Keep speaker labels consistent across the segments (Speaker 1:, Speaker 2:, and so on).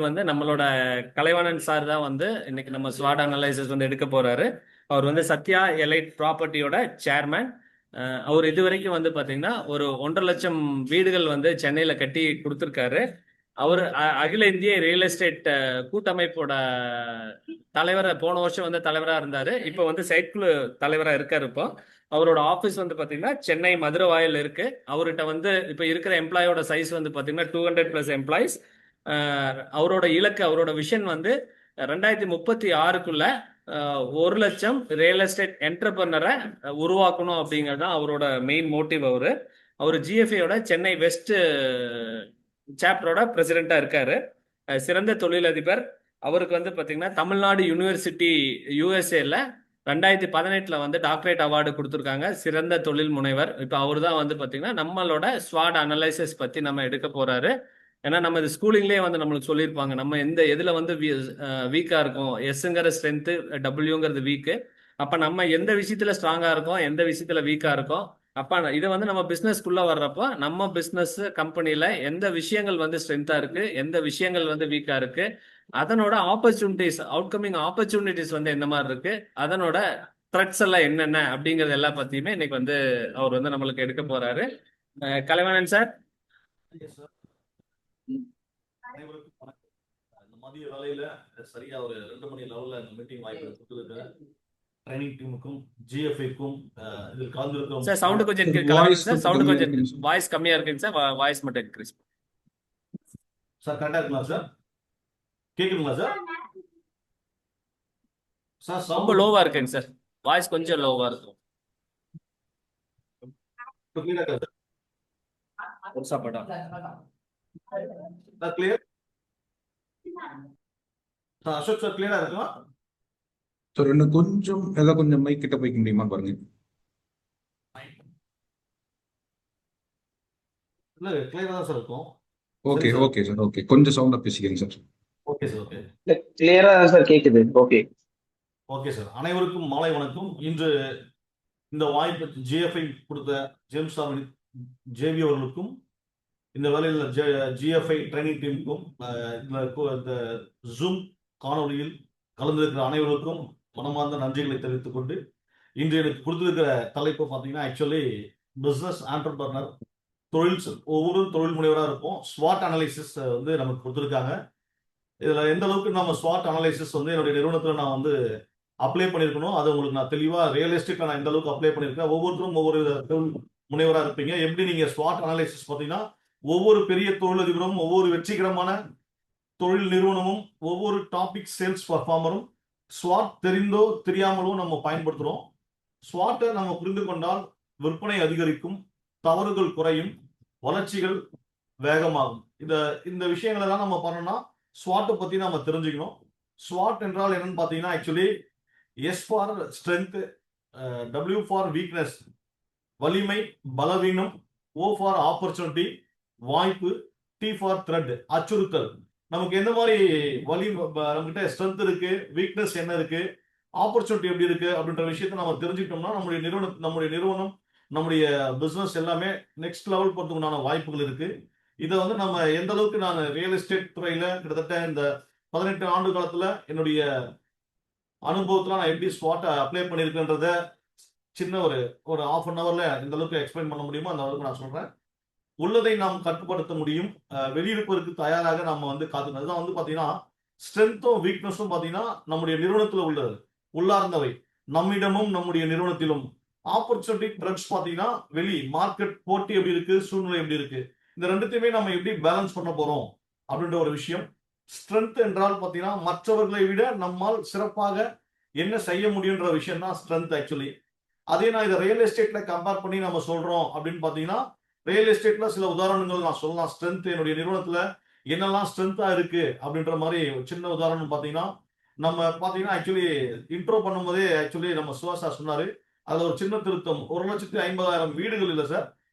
Speaker 1: வந்து நம்மளோட கலைவாணன் சார் தான் வந்து இன்னைக்கு நம்ம ஸ்வாட் அனலைசிஸ் வந்து எடுக்க போறாரு. அவர் வந்து சத்யா எலைட் ப்ராப்பர்ட்டியோட சேர்மேன். அவர் இதுவரைக்கும் வந்து பாத்தீங்கன்னா ஒரு 1.5 லட்சம் வீடுகள் வந்து சென்னையில கட்டி கொடுத்துருக்காரு. அவர் அகில இந்திய ரியல் எஸ்டேட் கூட்டமைப்போட தலைவரை போன வருஷம் வந்து தலைவராக இருந்தாரு. இப்போ வந்து செயற்குழு தலைவராக இருக்காரு. இப்போ அவரோட ஆஃபீஸ் வந்து பாத்தீங்கன்னா சென்னை மதுரவாயில் இருக்கு. அவர்கிட்ட வந்து இப்போ இருக்கிற எம்ப்ளாயோட சைஸ் வந்து பாத்தீங்கன்னா 200+ எம்ப்ளாயிஸ். அவரோட இலக்கு, அவரோட விஷன் வந்து 2036க்குள்ள 1 லட்சம் ரியல் எஸ்டேட் என்டர்பிரனரை உருவாக்கணும் அப்படிங்கிறது தான் அவரோட மெயின் மோட்டிவ். அவர் ஜிஎஃப்ஏயோட சென்னை வெஸ்ட் சாப்டரோட பிரசிடென்டா இருக்காரு. சிறந்த தொழிலதிபர். அவருக்கு வந்து பாத்தீங்கன்னா தமிழ்நாடு யூனிவர்சிட்டி யூஎஸ்ஏல 2018 வந்து டாக்டரேட் அவார்டு கொடுத்துருக்காங்க, சிறந்த தொழில் முனைவர். இப்போ அவர் தான் வந்து பாத்தீங்கன்னா நம்மளோட ஸ்வாட் அனலைசிஸ் பத்தி நம்ம எடுக்க போறாரு. ஏன்னா நம்ம இது ஸ்கூலிங்லேயே வந்து நம்மளுக்கு சொல்லியிருப்பாங்க, நம்ம எந்த எதுல வந்து வீக்கா இருக்கும். எஸ்ங்கிற ஸ்ட்ரென்த்து, டபிள்யூங்கிறது வீக்கு. அப்ப நம்ம எந்த விஷயத்துல ஸ்ட்ராங்கா இருக்கோம், எந்த விஷயத்துல வீக்கா இருக்கோம். அப்ப இதை வந்து நம்ம பிசினஸ்க்குள்ள வர்றப்போ நம்ம பிசினஸ் கம்பெனில எந்த விஷயங்கள் வந்து ஸ்ட்ரென்த்தா இருக்கு, எந்த விஷயங்கள் வந்து வீக்கா இருக்கு, அதனோட ஆப்பர்ச்சுனிட்டிஸ், அவுட்கமிங் ஆப்பர்ச்சுனிட்டிஸ் வந்து எந்த மாதிரி இருக்கு, அதனோட த்ரெட்ஸ் எல்லாம் என்னென்ன அப்படிங்கறது எல்லா பத்தியுமே இன்னைக்கு வந்து அவர் வந்து நம்மளுக்கு எடுக்க போறாரு. கலைவாணன் சார்.
Speaker 2: அனைவருக்கும் வணக்கம். இந்த மதிய வேலையில சரியா ஒரு 2 மணி லெவல்ல இந்த மீட்டிங் வாய்ப்பு கொடுத்துருக்க ட்ரைனிங் டீமுக்கும் ஜிஎஃப்ஐக்கும் இதில் கலந்துருக்கோம்.
Speaker 1: சார் சவுண்ட் கொஞ்சம் கலவரம் சார். சவுண்ட் கொஞ்சம் வாய்ஸ் கம்மியா இருக்குங்க சார். வாய்ஸ் மட்டும் இன்க்ரீஸ்
Speaker 2: சார். கரெக்டா இருக்குங்களா சார்? கேக்குதுங்களா சார்? சார்
Speaker 1: ரொம்ப லோவா இருக்குங்க சார். வாய்ஸ் கொஞ்சம் லோவா இருக்கும்.
Speaker 2: கிளியர் அசோக் சார், கிளியரா இருக்குமா
Speaker 3: சார்? இன்னும் கொஞ்சம் கொஞ்சம் மைக் கிட்ட போய்க்க முடியுமா பாருங்க.
Speaker 2: இல்ல, கிளியரா தான் சார் இருக்கும்.
Speaker 3: Okay okay sir. ஓகே, கொஞ்சம் சவுண்டா பேசிக்கிறேன் சார்.
Speaker 2: Okay sir. ஓகே,
Speaker 4: கிளியரா தான் சார் கேக்குது. Okay
Speaker 2: okay sir. அனைவருக்கும் மாலை வணக்கம். இன்று இந்த வாய்ப்பு ஜிஎஃப்ஐ கொடுத்த ஜேம்ஸ் ஜேவி அவர்களுக்கும், இந்த வேலையில் ஜிஎஃப்ஐ ட்ரைனிங் டீமுக்கும், இந்த ஜூம் காணொலியில் கலந்திருக்கிற அனைவருக்கும் மனமார்ந்த நன்றிகளை தெரிவித்துக் கொண்டு, இன்று எனக்கு கொடுத்திருக்கிற தலைப்பு பார்த்தீங்கன்னா ஆக்சுவலி பிஸ்னஸ் ஆண்டர்பிரனர், ஒவ்வொரு தொழில் முனைவராக இருக்கும். ஸ்வாட் அனலைசிஸ் வந்து நமக்கு கொடுத்துருக்காங்க. இதில் எந்த அளவுக்கு நம்ம ஸ்வாட் அனலைசிஸ் வந்து என்னுடைய நிறுவனத்தில் நான் வந்து அப்ளை பண்ணியிருக்கணும், அது உங்களுக்கு நான் தெளிவாக ரியல் எஸ்டேட்ல நான் எந்த அளவுக்கு அப்ளை பண்ணியிருக்கேன். ஒவ்வொருத்தரும் ஒவ்வொரு தொழில் முனைவராக இருப்பீங்க. எப்படி நீங்க ஸ்வாட் அனலைசிஸ் பார்த்தீங்கன்னா ஒவ்வொரு பெரிய தொழிலதிபரும், ஒவ்வொரு வெற்றிகரமான தொழில் நிறுவனமும், ஒவ்வொரு டாபிக் சேல்ஸ் பர்ஃபார்மரும் ஸ்வாட் தெரிந்தோ தெரியாமலோ நம்ம பயன்படுத்துறோம். ஸ்வாட்டை நம்ம புரிந்து கொண்டால் விற்பனை அதிகரிக்கும், தவறுகள் குறையும், வளர்ச்சிகள் வேகமாகும். இந்த விஷயங்களை தான் நம்ம பண்ணோம்னா ஸ்வாட்டை பத்தி நம்ம தெரிஞ்சுக்கணும். ஸ்வாட் என்றால் என்னன்னு பார்த்தீங்கன்னா actually S for strength, W for weakness வலிமை பலவீனம், ஓ ஃபார் ஆப்பர்ச்சுனிட்டி வாய்ப்பு, டி ஃபார் த்ரெட் அச்சுறுத்தல். நமக்கு எந்த மாதிரி நம்மகிட்ட ஸ்ட்ரென்த் இருக்கு, வீக்னஸ் என்ன இருக்கு, ஆப்பர்ச்சுனிட்டி எப்படி இருக்கு அப்படின்ற விஷயத்த நம்ம தெரிஞ்சுக்கிட்டோம்னா நம்முடைய நிறுவனம் நம்முடைய பிசினஸ் எல்லாமே நெக்ஸ்ட் லெவல் போறதுக்குண்டான வாய்ப்புகள் இருக்கு. இதை வந்து நம்ம எந்த அளவுக்கு நான் ரியல் எஸ்டேட் துறையில கிட்டத்தட்ட இந்த 18 ஆண்டு காலத்துல என்னுடைய அனுபவத்துல நான் எப்படி ஸ்வாட்டை அப்ளை பண்ணிருக்கேன்றத சின்ன ஒரு ½ அன் ஹவர்ல இந்த அளவுக்கு எக்ஸ்பிளைன் பண்ண முடியுமோ அந்த அளவுக்கு நான் சொல்றேன். உள்ளதை நாம் கட்டுப்படுத்த முடியும், வெளியிருப்பதற்கு தயாராக நம்ம வந்து காத்துக்கணும். அதுதான் வந்து பாத்தீங்கன்னா ஸ்ட்ரென்த்தும் வீக்னஸும் பாத்தீங்கன்னா நம்முடைய நிறுவனத்துல உள்ளது, உள்ளார்ந்தவை, நம்மிடமும் நம்முடைய நிறுவனத்திலும். ஆப்பர்ச்சுனிட்டி த்ரெட்ஸ் பாத்தீங்கன்னா வெளி மார்க்கெட் போட்டி எப்படி இருக்கு, சூழ்நிலை எப்படி இருக்கு, இந்த ரெண்டுத்தையுமே நம்ம எப்படி பேலன்ஸ் பண்ண போறோம் அப்படின்ற ஒரு விஷயம். ஸ்ட்ரென்த் என்றால் பாத்தீங்கன்னா மற்றவர்களை விட நம்மால் சிறப்பாக என்ன செய்ய முடியுன்ற விஷயம் தான் ஸ்ட்ரென்த் ஆக்சுவலி. அதே நான் இதை ரியல் எஸ்டேட்ல கம்பேர் பண்ணி நம்ம சொல்றோம் அப்படின்னு பாத்தீங்கன்னா, ரியல் எஸ்டேட்ல சில உதாரணங்கள் நான் சொல்லலாம். ஸ்ட்ரென்த் என்னுடைய நிறுவனத்துல என்னெல்லாம் ஸ்ட்ரென்த்தா இருக்கு அப்படின்ற மாதிரி ஒரு சின்ன உதாரணம் பாத்தீங்கன்னா, நம்ம பாத்தீங்கன்னா ஆக்சுவலி இன்ட்ரோ பண்ணும்போதே ஆக்சுவலி நம்ம சுவாசா சொன்னாரு, அதுல ஒரு சின்ன திருத்தம். 1,50,000 வீடுகள் இல்லை சார்,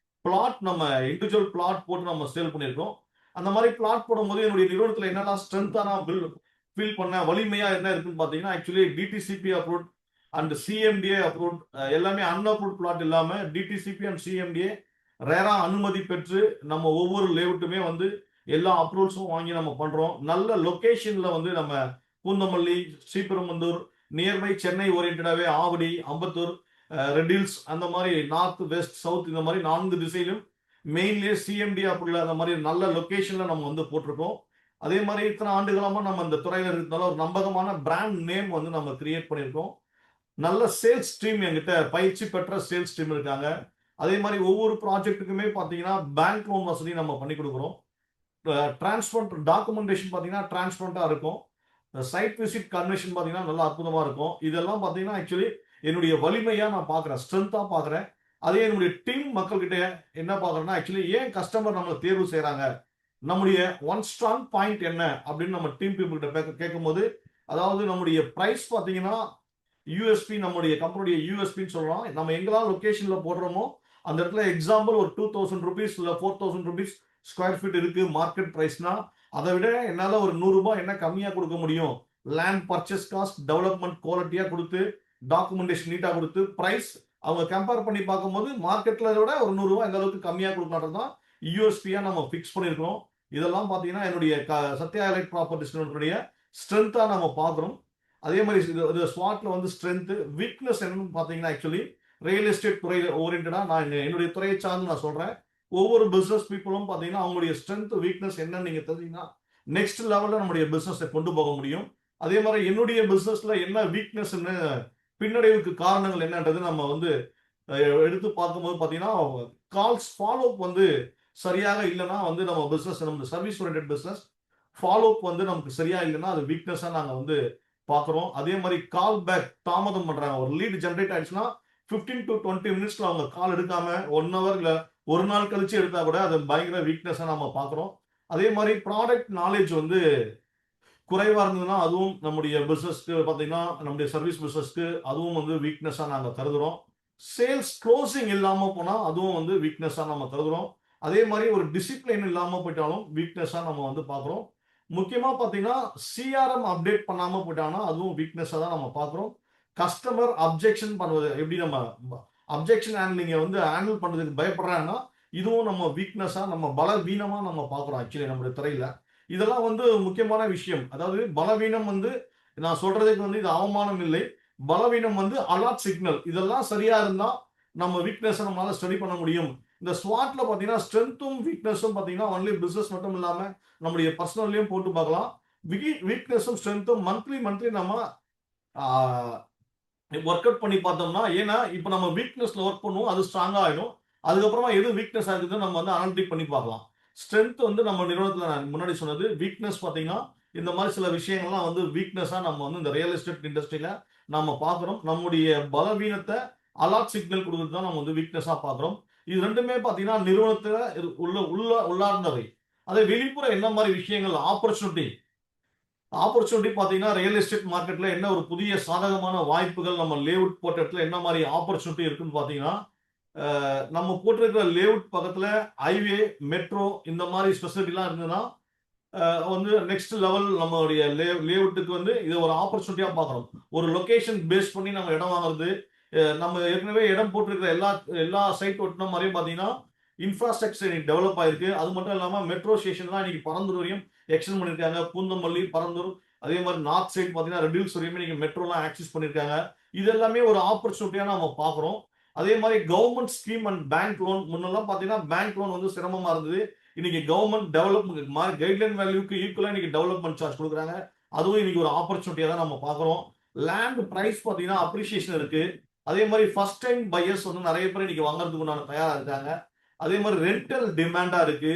Speaker 2: பிளாட். நம்ம இண்டிவிஜுவல் பிளாட் போட்டு நம்ம சேல் பண்ணியிருக்கோம். அந்த மாதிரி பிளாட் போடும்போது என்னுடைய நிறுவனத்துல என்னெல்லாம் ஸ்ட்ரென்த்தா நான் ஃபீல் பண்ண, வலிமையா என்ன இருக்குன்னு பாத்தீங்கன்னா actually DTCP approve and CMDA approve, எல்லாமே அன்அப்ரூவ் பிளாட் இல்லாம டிடிசிபி அண்ட் சிஎம்டிஏ ரேரா அனுமதி பெற்று நம்ம ஒவ்வொரு லேஅவுட்டுமே வந்து எல்லா அப்ரூவல்ஸும் வாங்கி நம்ம பண்றோம். நல்ல லொகேஷன்ல வந்து நம்ம பூந்தமல்லி, ஸ்ரீபெரும்புதூர், நியர்பை சென்னை ஓரியன்டாவே ஆவடி, அம்பத்தூர், ரெட் ஹில்ஸ் அந்த மாதிரி நார்த், வெஸ்ட், சவுத் இந்த மாதிரி 4 திசையிலும் மெயின்லேயே சிஎம்டி அப்படிள்ள அந்த மாதிரி நல்ல லொகேஷன்ல நம்ம வந்து போட்டிருக்கோம். அதே மாதிரி இத்தனை ஆண்டுகளமா நம்ம இந்த துறையில இருக்கிறதுனால ஒரு நம்பகமான பிராண்ட் நேம் வந்து நம்ம கிரியேட் பண்ணியிருக்கோம். நல்ல சேல்ஸ் டீம் என்கிட்ட பயிற்சி பெற்ற சேல்ஸ் டீம் இருக்காங்க. அதே மாதிரி ஒவ்வொரு ப்ராஜெக்ட்டுக்குமே பார்த்தீங்கன்னா பேங்க் லோன் வசதி நம்ம பண்ணி கொடுக்குறோம். டிரான்ஸ்பரண்ட் டாக்குமெண்டேஷன் பார்த்தீங்கன்னா டிரான்ஸ்பரண்டா இருக்கும். சைட் விசிட் கன்வென்ஷன் பார்த்தீங்கன்னா நல்லா அற்புதமா இருக்கும். இதெல்லாம் பார்த்தீங்கன்னா ஆக்சுவலி என்னுடைய வலிமையா நான் பார்க்குறேன், ஸ்ட்ரென்த்தா பார்க்குறேன். அதே என்னுடைய டீம் மக்கள்கிட்ட என்ன பார்க்குறேன்னா ஆக்சுவலி ஏன் கஸ்டமர் நம்மளை தேர்வு செய்றாங்க, நம்முடைய ஒன் ஸ்ட்ராங் பாயிண்ட் என்ன அப்படின்னு நம்ம டீம் பீப்புள் கிட்ட கேட்கும்போது, அதாவது நம்முடைய பிரைஸ் பார்த்தீங்கன்னா யூஎஸ்பி, நம்முடைய கம்பெனியுடைய யூஎஸ்பின்னு சொல்லலாம். நம்ம எங்கெல்லாம் லொகேஷன்ல போடுறோமோ அந்த இடத்துல எக்ஸாம்பிள் ஒரு 2000 ருபீஸ் இல்ல 4000 ருபீஸ் ஸ்கொயர் ஃபீட் இருக்கு மார்க்கெட் பிரைஸ்னா, அதை விட என்னால ஒரு 100 ரூபாய் என்ன கம்மியா கொடுக்க முடியும், லேண்ட் பர்ச்சேஸ் காஸ்ட், டெவலப்மெண்ட் குவாலிட்டியா கொடுத்து, டாக்குமெண்டேஷன் நீட்டா கொடுத்து, பிரைஸ் அவங்க கம்பேர் பண்ணி பார்க்கும்போது மார்க்கெட்ல விட ஒரு 100 ரூபாய் எந்த அளவுக்கு கம்மியா கொடுக்கலான்றது தான் யூஎஸ்பியா நம்ம ஃபிக்ஸ் பண்ணியிருக்கிறோம். இதெல்லாம் பார்த்தீங்கன்னா என்னுடைய சத்யா எலைட் ப்ராப்பர்ட்டிஸ்னுடைய ஸ்ட்ரென்த்தா நம்ம பார்க்குறோம். அதே மாதிரி இது ஸ்வாட்ல வந்து ஸ்ட்ரென்த் வீக்னஸ் என்னன்னு பார்த்தீங்கன்னா ஆக்சுவலி ரியல் எஸ்டேட் துறை ஓரியன்டா நான் என்னுடைய துறையை சார்ந்து நான் சொல்றேன். ஒவ்வொரு பிசினஸ் பீப்புளும் பார்த்தீங்கன்னா அவங்களுடைய ஸ்ட்ரென்த் வீக்னஸ் என்னன்னு நீங்க தெரிஞ்சீங்கன்னா நெக்ஸ்ட் லெவல்ல நம்முடைய பிசினஸை கொண்டு போக முடியும். அதே மாதிரி என்னுடைய பிசினஸ்ல என்ன வீக்னஸ்ன்னு பின்னடைவுக்கு காரணங்கள் என்னன்றது நம்ம வந்து எடுத்து பார்க்கும்போது பார்த்தீங்கன்னா கால்ஸ் ஃபாலோ அப் வந்து சரியாக இல்லைன்னா வந்து நம்ம பிசினஸ், நம்ம service oriented business follow up வந்து நமக்கு சரியா இல்லைன்னா அது வீக்னஸா நாங்க வந்து பார்க்குறோம். அதே மாதிரி கால் பேக் தாமதம் பண்றாங்க. ஒரு லீட் ஜென்ரேட் ஆயிடுச்சுன்னா 15 to 20 மினிட்ஸ்ல அவங்க கால் எடுக்காம 1 ஹவர் இல்ல ஒரு நாள் கழிச்சு எடுத்தா கூட அது பயங்கர வீக்னஸா நம்ம பார்க்குறோம். அதே மாதிரி ப்ராடக்ட் நாலேஜ் வந்து குறைவா இருந்ததுன்னா அதுவும் நம்முடைய பிசினஸ்க்கு பார்த்தீங்கன்னா நம்முடைய சர்வீஸ் பிசினஸ்க்கு அதுவும் வந்து வீக்னஸா நாங்க கருதுறோம். சேல்ஸ் க்ளோசிங் இல்லாம போனா அதுவும் வந்து வீக்னஸா நம்ம கருதுறோம். அதே மாதிரி ஒரு டிசிப்ளின் இல்லாம போயிட்டாலும் வீக்னஸா நம்ம வந்து பார்க்குறோம். முக்கியமா பார்த்தீங்கன்னா சிஆர்எம் அப்டேட் பண்ணாம போயிட்டாங்கன்னா அதுவும் வீக்னஸா தான் நம்ம பார்க்குறோம். கஸ்டமர் அப்ஜெக்ஷன் பண்ணுவது எப்படி, நம்ம அப்ஜெக்ஷன் ஹேண்ட்லிங்க வந்து ஹேண்டில் பண்றதுக்கு பயப்படுறாங்கன்னா இதுவும் நம்ம வீக்னஸா நம்ம பலவீனமா நம்ம பார்க்குறோம் ஆக்சுவலி நம்முடைய துறையில. இதெல்லாம் வந்து முக்கியமான விஷயம். அதாவது பலவீனம் வந்து நான் சொல்றதுக்கு வந்து இது அவமானம் இல்லை. பலவீனம் வந்து அலர்ட் சிக்னல். இதெல்லாம் சரியா இருந்தா நம்ம வீக்னஸை நம்மளால ஸ்டடி பண்ண முடியும். இந்த ஸ்வாட்ல பார்த்தீங்கன்னா ஸ்ட்ரென்த்தும் வீக்னஸும் பார்த்தீங்கன்னா ஒன்லி பிசினஸ் மட்டும் இல்லாம நம்முடைய பர்சனல்லையும் போட்டு பார்க்கலாம். வீக்னஸும் ஸ்ட்ரென்த்தும் மந்த்லி நம்ம ஒர்க் அவுட் பண்ணி பார்த்தோம்னா, ஏன்னா இப்போ நம்ம வீக்னஸ்ல ஒர்க் பண்ணுவோம், அது ஸ்ட்ராங்கா ஆயிடும். அதுக்கப்புறமா எது வீக்னஸ் ஆகுதுன்னு நம்ம வந்து அனலிட்டிக் பண்ணி பார்க்கலாம். ஸ்ட்ரென்த் வந்து நம்ம நிறுவனத்துல நான் முன்னாடி சொன்னது, வீக்னஸ் பார்த்தீங்கன்னா இந்த மாதிரி சில விஷயங்கள்லாம் வந்து வீக்னஸா நம்ம வந்து இந்த ரியல் எஸ்டேட் இண்டஸ்ட்ரியில நம்ம பார்க்குறோம். நம்முடைய பலவீனத்தை அலர்ட் சிக்னல் கொடுக்குறது தான் நம்ம வந்து வீக்னஸா பார்க்குறோம். இது ரெண்டுமே பார்த்தீங்கன்னா நிறுவனத்துல உள்ளார்ந்தவை. அதே வெளிப்புற என்ன மாதிரி விஷயங்கள் ஆப்பர்ச்சுனிட்டி பார்த்தீங்கன்னா ரியல் எஸ்டேட் மார்க்கெட்ல என்ன ஒரு புதிய சாதகமான வாய்ப்புகள், நம்ம லேஅவுட் போட்ட இடத்துல என்ன மாதிரி ஆப்பர்ச்சுனிட்டி இருக்குன்னு பார்த்தீங்கன்னா, நம்ம போட்டிருக்கிற லேஅவுட் பக்கத்துல ஹைவே, மெட்ரோ இந்த மாதிரி ஸ்பெசிலிட்டிலாம் இருந்ததுன்னா வந்து நெக்ஸ்ட் லெவல் நம்மளுடைய லேஅவுட்டுக்கு வந்து இது ஒரு ஆப்பர்ச்சுனிட்டியா பார்க்குறோம். ஒரு லொகேஷன் பேஸ் பண்ணி நம்ம இடம் வாங்குறது, நம்ம ஏற்கனவே இடம் போட்டிருக்கிற எல்லா சைட் ஒட்டின மாதிரியும் பார்த்தீங்கன்னா இன்ஃப்ராஸ்ட்ரக்சர் இன்னைக்கு டெவலப் ஆயிருக்கு. அது மட்டும் இல்லாம மெட்ரோ ஸ்டேஷன்லாம் இன்னைக்கு பரந்தூர் வரையும் எக்ஸ்டெண்ட் பண்ணிருக்காங்க. பூந்தமல்லி, பரந்தூர், அதே மாதிரி நார்த் சைடு பார்த்தீங்கன்னா ரெட் ஹில்ஸ் வரையும் இன்னைக்கு மெட்ரோலாம் ஆக்சஸ் பண்ணிருக்காங்க. இது எல்லாமே ஒரு ஆப்பர்ச்சுனிட்டியா நம்ம பார்க்குறோம். அதே மாதிரி government scheme and bank loan, முன்னெல்லாம் பார்த்தீங்கன்னா பேங்க் லோன் வந்து சிரமமா இருந்தது. இன்னைக்கு கவர்மெண்ட் டெவலப்மெண்ட் கைட்லைன் வேல்யூக்கு ஈக்குவலா இன்னைக்கு டெவலப்மெண்ட் சார்ஜ் கொடுக்குறாங்க. அதுவும் இன்னைக்கு ஒரு ஆப்பர்ச்சுனிட்டியா தான் நம்ம பார்க்குறோம். லேண்ட் பிரைஸ் பார்த்தீங்கன்னா அப்ரிசியேஷன் இருக்கு. அதே மாதிரி ஃபர்ஸ்ட் டைம் பையர்ஸ் வந்து நிறைய பேர் இன்னைக்கு வாங்குறதுக்கு உண்டான தயாரா இருக்காங்க. அதே மாதிரி ரெண்டல் டிமாண்டா இருக்கு.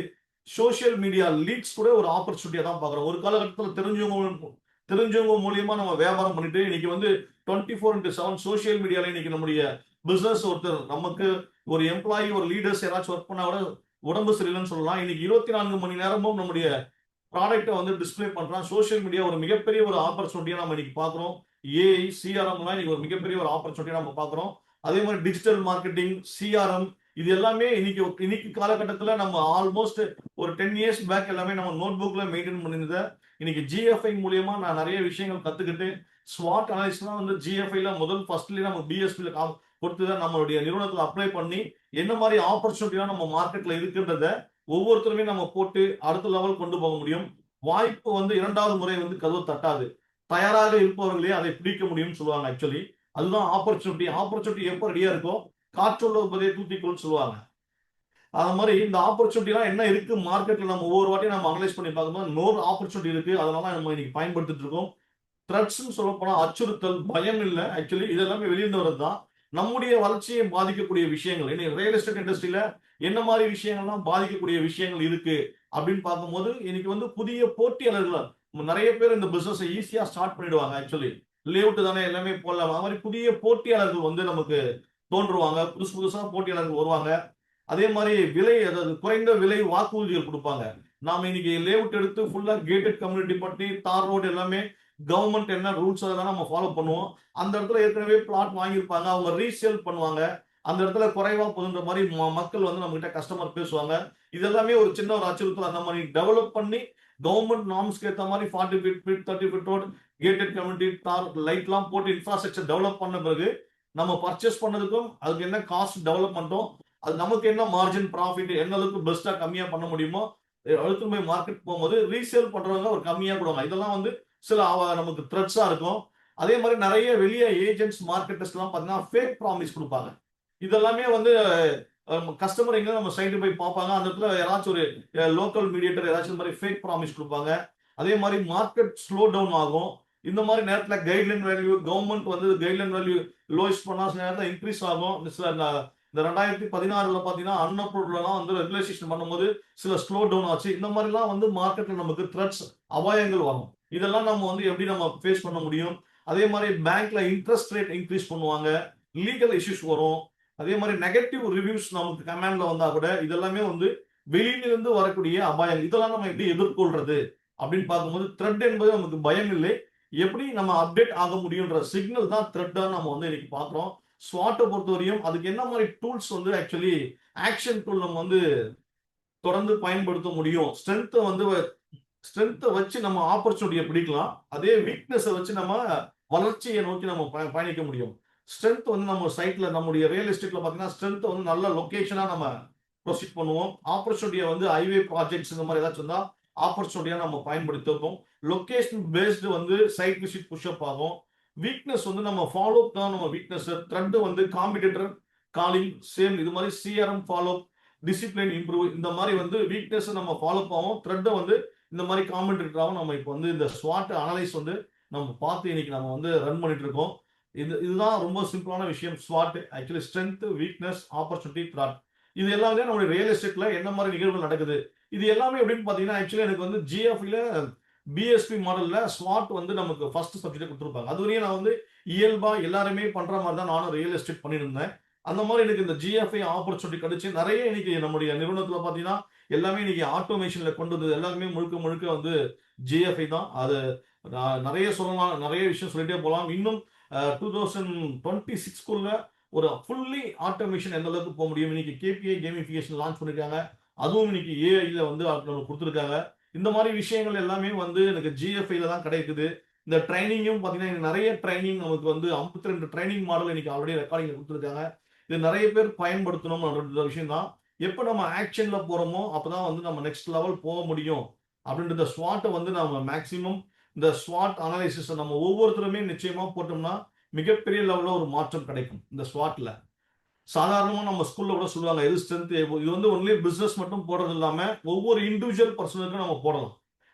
Speaker 2: சோசியல் மீடியா லீட்ஸ் கூட ஒரு ஆப்பர்ச்சுனிட்டியா தான் பார்க்குறோம். ஒரு காலகட்டத்தில் தெரிஞ்சவங்க மூலியமா நம்ம வியாபாரம் பண்ணிட்டு இன்னைக்கு வந்து 24/7 சோசியல் மீடியால இன்னைக்கு நம்முடைய பிசினஸ் ஒருத்தர் நமக்கு ஒரு எம்ப்ளாயி, ஒரு லீடர்ஸ் யாராச்சும் ஒர்க் பண்ணா கூட உடம்பு சரியில்லைன்னு சொல்லலாம். இன்னைக்கு 24 மணி நேரமும் நம்முடைய ப்ராடக்ட்டை வந்து டிஸ்பிளே பண்றான். சோசியல் மீடியா ஒரு மிகப்பெரிய ஒரு ஆப்பர்ச்சுனிட்டியா நம்ம இன்னைக்கு பார்க்குறோம். ஏஐ, சிஆர்எம்லாம் இன்னைக்கு ஒரு மிகப்பெரிய ஒரு ஆப்பர்ச்சுனிட்டியா நம்ம பார்க்குறோம். அதே மாதிரி டிஜிட்டல் மார்க்கெட்டிங், சிஆர்எம் இது எல்லாமே இன்னைக்கு காலகட்டத்தில் நம்ம ஆல்மோஸ்ட் ஒரு 10 இயர்ஸ் பேக் எல்லாமே நம்ம நோட் புக்ல மெயின்டைன் பண்ணியிருந்த இன்னைக்கு ஜிஎஃப்ஐ மூலியமா நான் நிறைய விஷயங்கள் கத்துக்கிட்டு ஸ்வாட் அனாலிசிஸ்லாம் வந்து ஜிஎஃப்ஐல ஃபர்ஸ்ட்லயே நம்ம பிஎஸ்பியில் கொடுத்து தான் நம்மளுடைய நிறுவனத்தில் அப்ளை பண்ணி என்ன மாதிரி ஆப்பர்ச்சுனிட்டிலாம் நம்ம மார்க்கெட்ல இருக்குன்றத ஒவ்வொருத்தருமே நம்ம போட்டு அடுத்த லெவல் கொண்டு போக முடியும். வாய்ப்பு வந்து இரண்டாவது முறை வந்து கதவு தட்டாது. தயாராக இருப்பவர்களே அதை பிடிக்க முடியும்னு சொல்லுவாங்க ஆக்சுவலி. அதுதான் ஆப்பர்ச்சுனிட்டி. ஆப்பர்ச்சுனிட்டி எப்போ ரெடியா இருக்கோ காற்றுள்ள போதே தூத்திக்கொள்னு சொல்லுவாங்க. அது மாதிரி இந்த ஆப்பர்ச்சுனிட்டிலாம் என்ன இருக்கு மார்க்கெட்ல நம்ம ஒவ்வொரு வாட்டியும் நம்ம அனலைஸ் பண்ணி பார்க்கும்போது நோர் ஆப்பர்ச்சுனிட்டி இருக்கு. அதனால நம்ம இன்னைக்கு பயன்படுத்திட்டு இருக்கோம். த்ரெட்ஸ்ன்னு சொல்ல போனா அச்சுறுத்தல், பயம் இல்ல. ஆக்சுவலி இது எல்லாமே வெளியிருந்து வர்றது தான். நம்முடைய வளர்ச்சியை பாதிக்கக்கூடிய விஷயங்கள். இன்னைக்கு ரியல் எஸ்டேட் இண்டஸ்ட்ரியில என்ன மாதிரி விஷயங்கள்லாம் பாதிக்கக்கூடிய விஷயங்கள் இருக்கு அப்படின்னு பார்க்கும்போது இன்னைக்கு வந்து புதிய போட்டியாளர்கள் நிறைய பேர் இந்த பிசினஸ் ஈஸியா ஸ்டார்ட் பண்ணிடுவாங்க. ஆக்சுவலி லேஅவுட் தானே எல்லாமே போடலாம். அது மாதிரி புதிய போட்டியாளர்கள் வந்து நமக்கு தோன்றுவாங்க. புதுசு புதுசா போட்டியாளர்கள் வருவாங்க. அதே மாதிரி விலை, அதாவது குறைந்த விலை வாக்குறுதிகள் கொடுப்பாங்க. நாம இன்னைக்கு லேஅவுட் எடுத்து ஃபுல்லா கேட்டட் கம்யூனிட்டி பண்ணி தார் ரோடு எல்லாமே கவர்மெண்ட் என்ன ரூல்ஸ் அதெல்லாம் நம்ம ஃபாலோ பண்ணுவோம். அந்த இடத்துல ஏற்கனவே பிளாட் வாங்கியிருப்பாங்க, அவங்க ரீசேல் பண்ணுவாங்க. அந்த இடத்துல குறைவா போகுன்ற மாதிரி மக்கள் வந்து நம்ம கிட்ட கஸ்டமர் பேசுவாங்க. இது எல்லாமே ஒரு சின்ன ஒரு அச்சுறுத்தல். அந்த மாதிரி டெவலப் பண்ணி கவர்மெண்ட் நார்ம்ஸ்க்கு ஏற்ற மாதிரி 40 feet 30 feet road gated community தார் லைட்லாம் போட்டு இன்ஃப்ராஸ்ட்ரக்சர் டெவலப் பண்ண பிறகு நம்ம பர்ச்சேஸ் பண்ணதுக்கும் அதுக்கு என்ன காஸ்ட் டெவலப்மெண்ட்டும் அது நமக்கு என்ன மார்ஜின் ப்ராஃபிட் எந்த அளவுக்கு பெஸ்டா கம்மியா பண்ண முடியுமோ அடுத்து போய் மார்க்கெட் போகும்போது ரீசேல் பண்றவங்க ஒரு கம்மியா கொடுவாங்க. இதெல்லாம் வந்து சில நமக்கு த்ரெட்ஸா இருக்கும். அதே மாதிரி நிறைய வெளியே ஏஜென்ட்ஸ் மார்க்கெட்டர்ஸ் எல்லாம் பாத்தீங்கன்னா ஃபேக் ப்ராமிஸ் கொடுப்பாங்க. இதெல்லாமே வந்து கஸ்டமர் எங்க நம்ம சைடு போய் பார்ப்பாங்க. அந்த இடத்துல யாராச்சும் ஒரு லோக்கல் மீடியேட்டர் ஏதாச்சும் இந்த மாதிரி ஃபேக் ப்ராமிஸ் கொடுப்பாங்க. அதே மாதிரி மார்க்கெட் ஸ்லோ டவுன் ஆகும். இந்த மாதிரி நேரத்துல கைட்லைன் வேல்யூ கவர்மெண்ட் வந்து கைட்லைன் வேல்யூ லோயஸ்ட் பண்ணா சில நேரத்தில் இன்க்ரீஸ் ஆகும். இந்த 2016 பாத்தீங்கன்னா அன்அப்ரூவ்ட்லாம் வந்து ரெகுலேஷன் பண்ணும்போது சில ஸ்லோ டவுன் ஆச்சு. இந்த மாதிரிலாம் வந்து மார்க்கெட்ல நமக்கு த்ரெட்ஸ் அபாயங்கள் வரும். இதெல்லாம் நம்ம வந்து எப்படி நம்ம ஃபேஸ் பண்ண முடியும்? அதே மாதிரி பேங்க்ல இன்ட்ரெஸ்ட் ரேட் இன்க்ரீஸ் பண்ணுவாங்க. லீகல் இஷ்யூஸ் வரும். அதே மாதிரி நெகட்டிவ் ரிவ்யூஸ் நமக்கு கமெண்ட்ல வந்தா கூட இதெல்லாமே வந்து வெளியிலிருந்து வரக்கூடிய அபாயம். இதெல்லாம் நம்ம எப்படி எதிர்கொள்றது அப்படின்னு பார்க்கும்போது த்ரெட் என்பது நமக்கு பயம் இல்லை. எப்படி நம்ம அப்டேட் ஆக முடியும்ன்ற சிக்னல் தான் த்ரெட்டா நம்ம வந்து இன்னைக்கு பார்க்கிறோம். ஸ்வாட்டை பொறுத்தவரையும் அதுக்கு என்ன மாதிரி டூல்ஸ் வந்து ஆக்சுவலி ஆக்ஷன் டூல் நம்ம வந்து தொடர்ந்து பயன்படுத்த முடியும். ஸ்ட்ரென்த்தை வச்சு நம்ம ஆப்பர்ச்சுனிட்டியை பிடிக்கலாம். அதே வீக்னஸை வச்சு நம்ம வளர்ச்சியை நோக்கி நம்ம பயணிக்க முடியும். ஸ்ட்ரென்த் வந்து நம்ம சைட்ல நம்முடைய ரியல் எஸ்டேட்ல பார்த்தீங்கன்னா ஸ்ட்ரென்த் வந்து நல்ல லொகேஷனா நம்ம ப்ரொசீட் பண்ணுவோம். ஆப்பர்ச்சுனிட்டியை வந்து ஹைவே ப்ராஜெக்ட்ஸ் இந்த மாதிரி ஏதாச்சும் இருந்தால் ஆப்பர்ச்சுனிட்டியா நம்ம பயன்படுத்திருக்கோம். லொகேஷன் பேஸ்டு வந்து சைட் விசிட் புஷ்அப் ஆகும். வீக்னஸ் வந்து நம்ம ஃபாலோ தான் நம்ம வீக்னஸ். த்ரெட் வந்து காம்படிட்டர் காலிங் சேம் இது மாதிரி சிஆர்எம் ஃபாலோ டிசிப்ளின் இம்ப்ரூவ் இந்த மாதிரி வந்து வீக்னஸ் நம்ம ஃபாலோ ஆகும். த்ரெட்டை வந்து இந்த மாதிரி காம்படிட்டராகவும் நம்ம இப்போ வந்து இந்த ஸ்வாட் அனலைஸ் வந்து நம்ம பார்த்து இன்னைக்கு நம்ம வந்து ரன் பண்ணிட்டு இருக்கோம். இதுதான் ரொம்ப சிம்பிளான விஷயம். ஸ்வாட் actually strength, weakness, opportunity, threat. இது எல்லாமே நம்மளுடைய ரியல் எஸ்டேட்ல என்ன மாதிரி நிகழ்வுகள் நடக்குது. இது எல்லாமே எப்படின்னு பாத்தீங்கன்னா ஆக்சுவலி எனக்கு வந்து ஜிஎஃப்ல பிஎஸ்பி மாடல்ல ஸ்வாட் வந்து நமக்கு ஃபர்ஸ்ட் சப்ஜெக்ட் கொடுத்துருப்பாங்க. அது வரையும் நான் வந்து இயல்பா எல்லாருமே பண்ற மாதிரி தான் நானும் ரியல் எஸ்டேட் பண்ணியிருந்தேன். அந்த மாதிரி எனக்கு இந்த ஜிஎஃப்ஐ ஆப்பர்ச்சுனிட்டி கிடைச்சு நிறைய இன்னைக்கு நம்முடைய நிறுவனத்துல பாத்தீங்கன்னா எல்லாமே இன்னைக்கு ஆட்டோமேஷன்ல கொண்டு வந்தது எல்லாருமே முழுக்க முழுக்க வந்து ஜிஎஃப்ஐ தான். அது நிறைய சொல்லலாம், நிறைய விஷயம் சொல்லிட்டே போகலாம். இன்னும் 2026க்குள்ள ஒரு ஃபுல்லி ஆட்டோமேஷன் எந்த அளவுக்கு போக முடியும். இன்னைக்கு கேபிஐ கேமிஃபிகேஷன் லான்ச் பண்ணிருக்காங்க. அதுவும் இன்னைக்கு ஏஐல வந்து கொடுத்துருக்காங்க. இந்த மாதிரி விஷயங்கள் எல்லாமே வந்து எனக்கு ஜிஎஃப்ஐல தான் கிடைக்குது. இந்த ட்ரைனிங்கும் பாத்தீங்கன்னா நிறைய ட்ரைனிங் நமக்கு வந்து 52 ட்ரைனிங் மாடல் இன்னைக்கு ஆல்ரெடி ரெக்கார்டிங்ல கொடுத்துருக்காங்க. இது நிறைய பேர் பயன்படுத்தணும் அப்படின்ற விஷயம் தான். எப்போ நம்ம ஆக்ஷன்ல போறோமோ அப்பதான் வந்து நம்ம நெக்ஸ்ட் லெவல் போக முடியும் அப்படின்ற ஸ்வாட்டை வந்து நம்ம மேக்சிமம் இந்த ஸ்வாட் அனாலிசிஸ் நம்ம ஒவ்வொருத்தருமே நிச்சயமா போட்டோம்னா மிகப்பெரிய லெவல்ல ஒரு மாற்றம் கிடைக்கும். இந்த ஸ்வாட்ல சாதாரணமா நம்ம ஸ்கூல்ல கூட சொல்லுவாங்க எது ஸ்ட்ரென்த். இது வந்து ஒன்லி பிசினஸ் மட்டும் போடுறது இல்லாம ஒவ்வொரு இண்டிவிஜுவல் பர்சனுக்கும் நம்ம போடலாம்.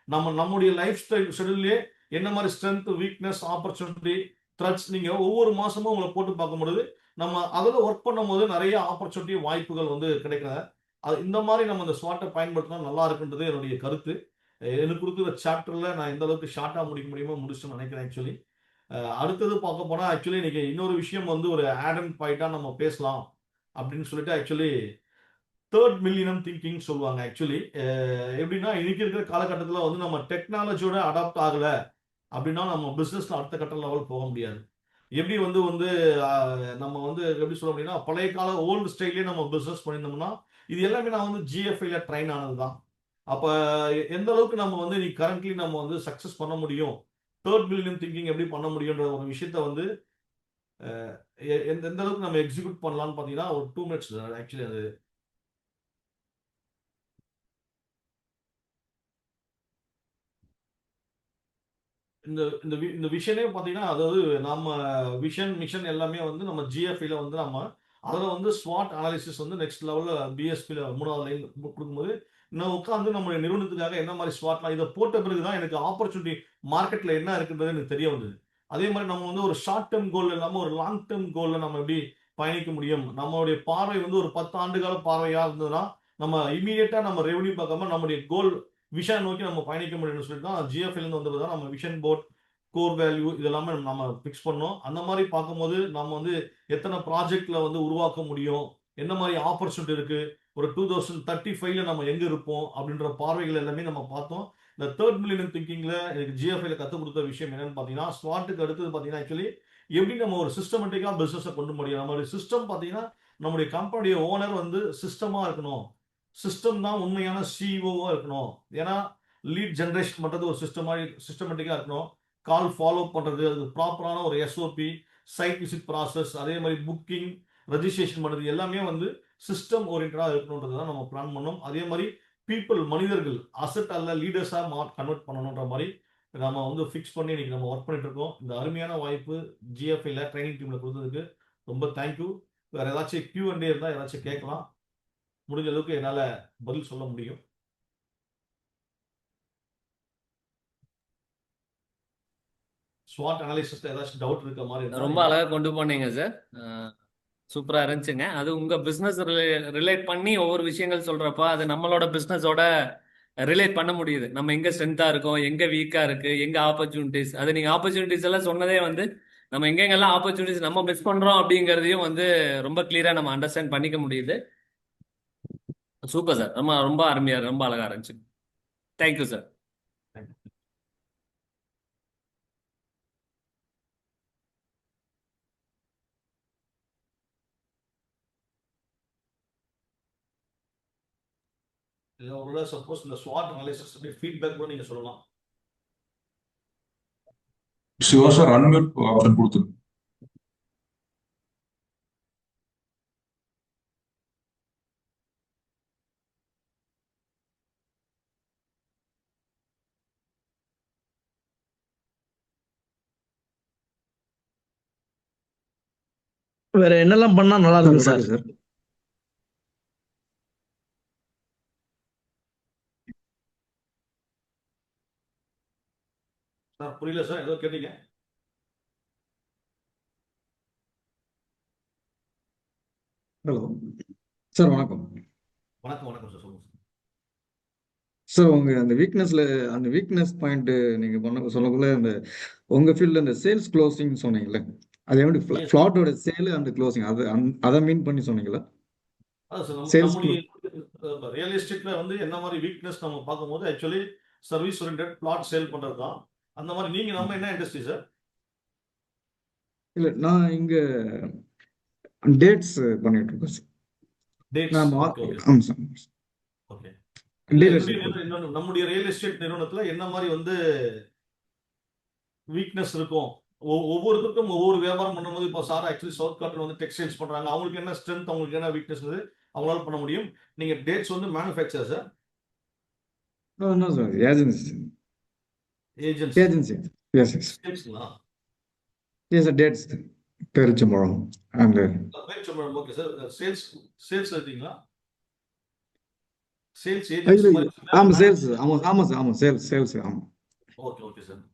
Speaker 2: நம்முடைய லைஃப் ஸ்டைல் ஷெடியூல்லே என்ன மாதிரி ஸ்ட்ரென்த், வீக்னஸ், ஆப்பர்ச்சுனிட்டி, த்ரெட்ஸ் நீங்க ஒவ்வொரு மாசமும் உங்களை போட்டு பார்க்கும்பொழுது நம்ம அதில் ஒர்க் பண்ணும்போது நிறைய ஆப்பர்ச்சுனிட்டி வாய்ப்புகள் வந்து கிடைக்கிறது. அது இந்த மாதிரி நம்ம இந்த ஸ்வாட்டை பயன்படுத்தினா நல்லா இருக்குன்றது என்னுடைய கருத்து. எனக்கு கொடுக்குற சாப்டர்ல நான் எந்த அளவுக்கு ஷார்ட்டா முடிக்க முடியுமோ முடிச்சுன்னு நினைக்கிறேன். ஆக்சுவலி அடுத்தது பார்க்க போனா ஆக்சுவலி இன்னைக்கு இன்னொரு விஷயம் வந்து ஒரு ஆட் அண்ட் பாயிண்டா நம்ம பேசலாம் அப்படின்னு சொல்லிட்டு ஆக்சுவலி தேர்ட் மில்லியனம் திங்கிங் சொல்லுவாங்க. ஆக்சுவலி எப்படின்னா இன்னைக்கு இருக்கிற காலகட்டத்தில் வந்து நம்ம டெக்னாலஜியோட அடாப்ட் ஆகல அப்படின்னா நம்ம பிசினஸ்ல அடுத்த கட்ட லெவல் போக முடியாது. எப்படி வந்து வந்து நம்ம வந்து எப்படி சொல்ல முடியும்னா பழைய கால ஓல்டு ஸ்டைல்லே நம்ம பிசினஸ் பண்ணியிருந்தோம்னா இது எல்லாமே நான் வந்து ஜிஎஃப்ஐல ட்ரைன் ஆனது தான். அப்ப எந்த அளவுக்கு நம்ம வந்து இன்னைக்கு கரண்ட்லி நம்ம வந்து சக்சஸ் பண்ண முடியும், தேர்ட் மில்லியன் திங்கிங் எப்படி பண்ண முடியும்ன்ற ஒரு விஷயத்த வந்து எந்த அளவுக்கு நம்ம எக்ஸிக்யூட் பண்ணலாம்னு பாத்தீங்கன்னா ஒரு 2 மினிட்ஸ் ஆக்சுவலி அது இந்த விஷனே பார்த்தீங்கன்னா, அதாவது நம்ம விஷன், மிஷன் எல்லாமே வந்து நம்ம ஜிஎஃப்இல வந்து நம்ம அதில வந்து ஸ்வாட் அனாலிசிஸ் வந்து நெக்ஸ்ட் லெவல்ல பிஎஸ்பில 3வது லைன் குடுக்கும்போது, நான் உட்கார்ந்து நம்முடைய நிறுவனத்துக்காக என்ன மாரி ஸ்வாட்லாம் இத போட்ட பிறகு தான் எனக்கு ஆப்பர்ச்சுனிட்டி மார்க்கெட்ல என்ன இருக்குன்றது எனக்கு தெரிய வந்தது. அதே மாரி நம்ம வந்து ஒரு ஷார்ட் டெர்ம் கோல் இல்லாம ஒரு லாங் டெர்ம் கோல்ல நம்ம எப்படி பயணிக்க முடியும்? நம்மளுடைய பார்வை வந்து ஒரு 10 ஆண்டு கால பார்வையா இருந்ததுன்னா, நம்ம இம்மீடியட்டா நம்ம ரெவென்யூ பார்க்காம நம்முடைய கோல் விஷன் நோக்கி நம்ம பயணிக்க முடியும்னு சொல்லிட்டு தான் ஜிஎஃப்எல்லேருந்து வந்தது தான் நம்ம விஷன் போர்ட், கோர் வேல்யூ இதெல்லாமே நம்ம ஃபிக்ஸ் பண்ணோம். அந்த மாரி பார்க்கும்போது நம்ம வந்து எத்தன ப்ராஜெக்ட்ல வந்து உருவாக்க முடியும்? என்ன மாரி ஆப்பர்ச்சுனிட்டி இருக்கு? ஒரு 2035ல நம்ம எங்க இருப்போம்? அப்படின்ற பார்வைகள் எல்லாமே நம்ம பார்த்தோம். இந்த 3 மில்லியன் திங்கிங்ல எனக்கு ஜிஎஃப்ஐல கத்துக் குடுத்த விஷயம் என்னன்னு பார்த்தீங்கன்னா, ஸ்வாட்க்கு அடுத்தது பார்த்தீங்கன்னா, ஆக்சுவலி எப்படி நம்ம ஒரு சிஸ்டமேட்டிக்கா பிசினஸ கொண்டு முடியும்? நம்மளுடைய சிஸ்டம் பார்த்தீங்கன்னா, நம்முடைய கம்பெனியுடைய ஓனர் வந்து சிஸ்டமா இருக்கணும். சிஸ்டம் தான் உண்மையான சிஇஓவா இருக்கணும். ஏன்னா, லீட் ஜெனரேஷன் பண்றது ஒரு சிஸ்டமேட்டிக்கா இருக்கணும். கால் ஃபாலோ பண்றது, அது ப்ராப்பரான ஒரு எஸ்ஓபி, சைட் விசிட் ப்ராசஸ், அதே மாரி புக்கிங், ரெஜிஸ்ட்ரேஷன் பண்றது எல்லாமே வந்து சிஸ்டம் ஓரியன்டடா இருக்கணும்ன்றத தான் நம்ம பிளான் பண்ணோம். அதே மாரி மனிதர்கள், அசெட் அல்ல லீடர்ஸா கன்வெர்ட் பண்ணணும்ன்ற மாரி நம்ம வந்து ஃபிக்ஸ் பண்ணி இன்னைக்கு நம்ம வொர்க் பண்ணிட்டு இருக்கோம். இந்த அருமையான வாய்ப்பு ஜிஎஃப்ஐல ட்ரெய்னிங் டீம்ல குடுத்ததுக்கு ரொம்ப தேங்க் யூ. வேற ஏதாச்சும் Q&A இருந்தா ஏதாச்சும் கேட்கலாம். முடிஞ்ச அளவுக்கு என்னால பதில் சொல்ல முடியும். ஸ்வாட் அனாலிசிஸ்ல ஏதாச்சும் டவுட் இருக்க மாரி இருந்தா
Speaker 1: ரொம்ப
Speaker 2: நீங்க
Speaker 1: அழகா கொண்டு போனீங்க சார். சூப்பரா இருந்துச்சுங்க. அது உங்க பிசினஸ் ரிலேட் பண்ணி ஒவ்வொரு விஷயங்கள் சொல்றப்ப அது நம்மளோட பிசினஸோட ரிலேட் பண்ண முடியுது. நம்ம எங்க ஸ்ட்ரென்த்தா இருக்கோம், எங்க வீக்கா இருக்கு, எங்க ஆப்பர்ச்சுனிட்டிஸ். அது நீங்க ஆப்பர்ச்சுனிட்டிஸ் எல்லாம் சொன்னதே வந்து நம்ம எங்கெங்கெல்லாம் ஆப்பர்ச்சுனிட்டிஸ் நம்ம மிஸ் பண்றோம் அப்படிங்கறதையும் வந்து ரொம்ப கிளியரா நம்ம அண்டர்ஸ்டாண்ட் பண்ணிக்க முடியுது. Super sir. ரொம்ப ரொம்ப அருமையா ரொம்ப அழகா இருந்துச்சு. Thank you sir.
Speaker 2: ஒருவேளை சப்போஸ் இந்த ஸ்வாட் அனாலிசிஸ் ஃபீட்பேக் கூட நீங்க சொல்லலாம்.
Speaker 3: சிவா சார் அன்மியூட் ஆப்ஷன் கொடுத்துருக்கு.
Speaker 5: வேற என்னெல்லாம் பண்ணா நல்லா இருக்கும் சார்?
Speaker 3: சார்
Speaker 2: சார் புரியல சார், ஏதோ கேட்டீங்க.
Speaker 3: ஹலோ சார், வணக்கம்.
Speaker 2: வணக்கம் வணக்கம் சார், சொல்லுங்க சார்.
Speaker 3: சார் உங்க அந்த வீக்னஸ் பாயிண்ட் நீங்க சொல்லக்குள்ள அந்த உங்க ஃபீல்ட்ல இந்த சேல்ஸ் க்ளோசிங் சொன்னீங்கல்ல, அது எப்படி
Speaker 2: Yes.
Speaker 3: ஃபிளாட்டோட சேல் அண்ட் க்ளோசிங் அதை மீன் பண்ணி சொன்னீங்களா?
Speaker 2: அதான் சார்
Speaker 3: சேல்ஸ்
Speaker 2: நம்முடைய ரியல் எஸ்டேட்ல வந்து என்ன மாதிரி வீக்னஸ் நம்ம பார்க்கும்போது actually service oriented plot sale பண்றது தான். அந்த மாதிரி நீங்க நம்ம என்ன இண்டஸ்ட்ரி சார்?
Speaker 3: இல்ல, நான் இங்க டேட்ஸ் பண்ணிட்டு இருக்கேன் சார்.
Speaker 2: டேட்ஸ்.
Speaker 3: நான்
Speaker 2: ஓகே ஓகே
Speaker 3: ஆமாம் சார்.
Speaker 2: ஓகே. இல்ல எப்படி
Speaker 3: டீலர்ஷிப்.
Speaker 2: நம்முடைய ரியல் எஸ்டேட் நிறுவனத்துல என்ன மாதிரி வந்து வீக்னஸ் இருக்கும்? ஒவ்வொருத்தருக்கும் ஒவ்வொரு வியாபாரம் பண்ணும்போது இப்போ சார் ஆக்சுவலி சவுத் கார்டன் வந்து டெக்ஸ்டைல்ஸ் பண்றாங்க. அவங்களுக்கு என்ன ஸ்ட்ரென்த், அவங்களுக்கு என்ன வீக்னஸ் அவங்களால பண்ண முடியும். நீங்க டேட்ஸ் வந்து manufacture sir,
Speaker 3: no sir, agency.
Speaker 2: Agency
Speaker 3: yes yes
Speaker 2: சேல்ஸ்ங்களா?
Speaker 3: எஸ் டேட்ஸ் பெருச்சம்பழம் அண்ட்
Speaker 2: ஓகே சார். சேல்ஸ் இருக்கீங்களா? சேல்ஸ்
Speaker 3: இல்ல
Speaker 2: ஏஜென்சி
Speaker 3: இல்ல. ஆமா சேல்ஸ். ஆமா சார், ஆமா சேல்ஸ் ஆமா.
Speaker 2: Okay okay sir.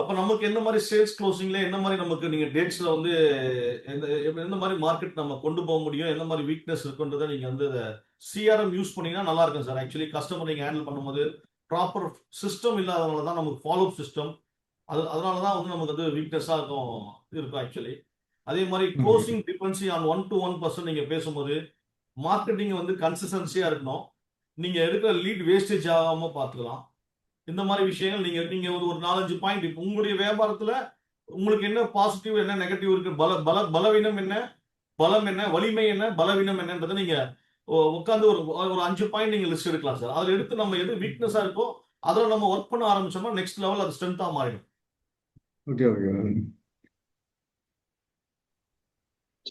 Speaker 2: அப்ப நமக்கு என்ன மாதிரி சேல்ஸ் க்ளோசிங்ல என்ன மாதிரி நமக்கு நீங்க டேட்ஸ்ல வந்து எந்த மாதிரி மார்க்கெட் நம்ம கொண்டு போக முடியும், என்ன மாதிரி வீக்னஸ் இருக்குன்றதை நீங்க வந்து சிஆர்எம் யூஸ் பண்ணீங்கன்னா நல்லா இருக்கும் சார். ஆக்சுவலி கஸ்டமர் நீங்க ஹேண்டில் பண்ணும்போது ப்ராப்பர் சிஸ்டம் இல்லாதனால தான் நமக்கு ஃபாலோ அப் சிஸ்டம், அதனால தான் வந்து நமக்கு வந்து வீக்னஸா இருக்கும் ஆக்சுவலி. அதே மாதிரி க்ளோசிங் டிபென்சி ஆன் 1 to 1% நீங்க பேசும்போது மார்க்கெட்டிங் வந்து கன்சிஸ்டன்சியா இருக்கணும். நீங்க எடுக்கிற லீட் வேஸ்டேஜ் ஆகாம பார்த்துக்கலாம். இந்த மாதிரி விஷயங்கள் நீங்க ஒரு 4-5 பாயிண்ட் இப்போ உங்களுடைய வியாபாரத்துல உங்களுக்கு என்ன பாசிட்டிவ், என்ன நெகட்டிவ் இருக்கு, பலவீனம் என்ன, பலம் என்ன, வலிமை என்ன, பலவீனம் என்னன்றதை நீங்க உட்காந்து ஒரு 5 பாயிண்ட் நீங்க லிஸ்ட் எடுக்கலாம் சார். அதுல எடுத்து நம்ம எது வீக்னஸா இருக்கோ அதுல நம்ம ஒர்க் பண்ண ஆரம்பிச்சோம்னா நெக்ஸ்ட் லெவல் அது ஸ்ட்ரென்த்தா மாறிடும்.
Speaker 3: Okay okay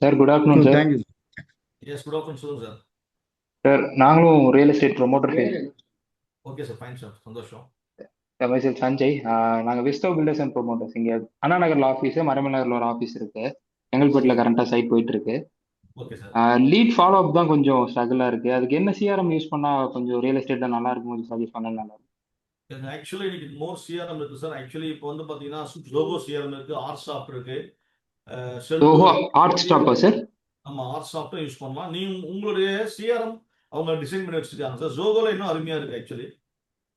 Speaker 4: sir good afternoon sir.
Speaker 3: Thank you.
Speaker 2: Yes, good afternoon. சொல்லுங்க சார்.
Speaker 4: சார் நாங்களும் real estate promoter field.
Speaker 2: Okay sir, fine sir, சந்தோஷம்.
Speaker 4: மைசெல் சஞ்சய். நாங்கள் விஸ்டோ பில்டர்ஸ் அண்ட் ப்ரொமோட்டர்ஸ் இங்கே அண்ணா நகர்ல ஆஃபீஸு, மரமல் நகர்ல ஒரு ஆஃபீஸ் இருக்கு. செங்கல்பட்டுல கரண்டாக சைட் போயிட்டு இருக்கு.
Speaker 2: Okay sir.
Speaker 4: Lead follow up தான் கொஞ்சம் ஸ்ட்ரகிளாக இருக்கு. அதுக்கு என்ன சிஆர்எம் யூஸ் பண்ணா கொஞ்சம் ரியல் எஸ்டேட்ல நல்லா இருக்கும், கொஞ்சம் சஜஸ்ட் பண்ண நல்லா இருக்கும்.
Speaker 2: ஆக்சுவலி இன்னைக்கு மோர் சிஆர்எம் இருக்கு சார். ஆக்சுவலி இப்போ வந்து பாத்தீங்கன்னா லோகோ சிஆர்எம் இருக்கு, ஆர் சாஃப்ட் இருக்கு,
Speaker 4: ஓஹோ, ஆர்ட் ஸ்டாப்பா சார்?
Speaker 2: ஆமா, ஆர் சாஃப்டும் யூஸ் பண்ணலாம். நீங்க உங்களுடைய சிஆர்எம் அவங்க டிசைன் பண்ணி வச்சிருக்காங்க சார். ஜோகோல இன்னும் அருமையா இருக்கு ஆக்சுவலி.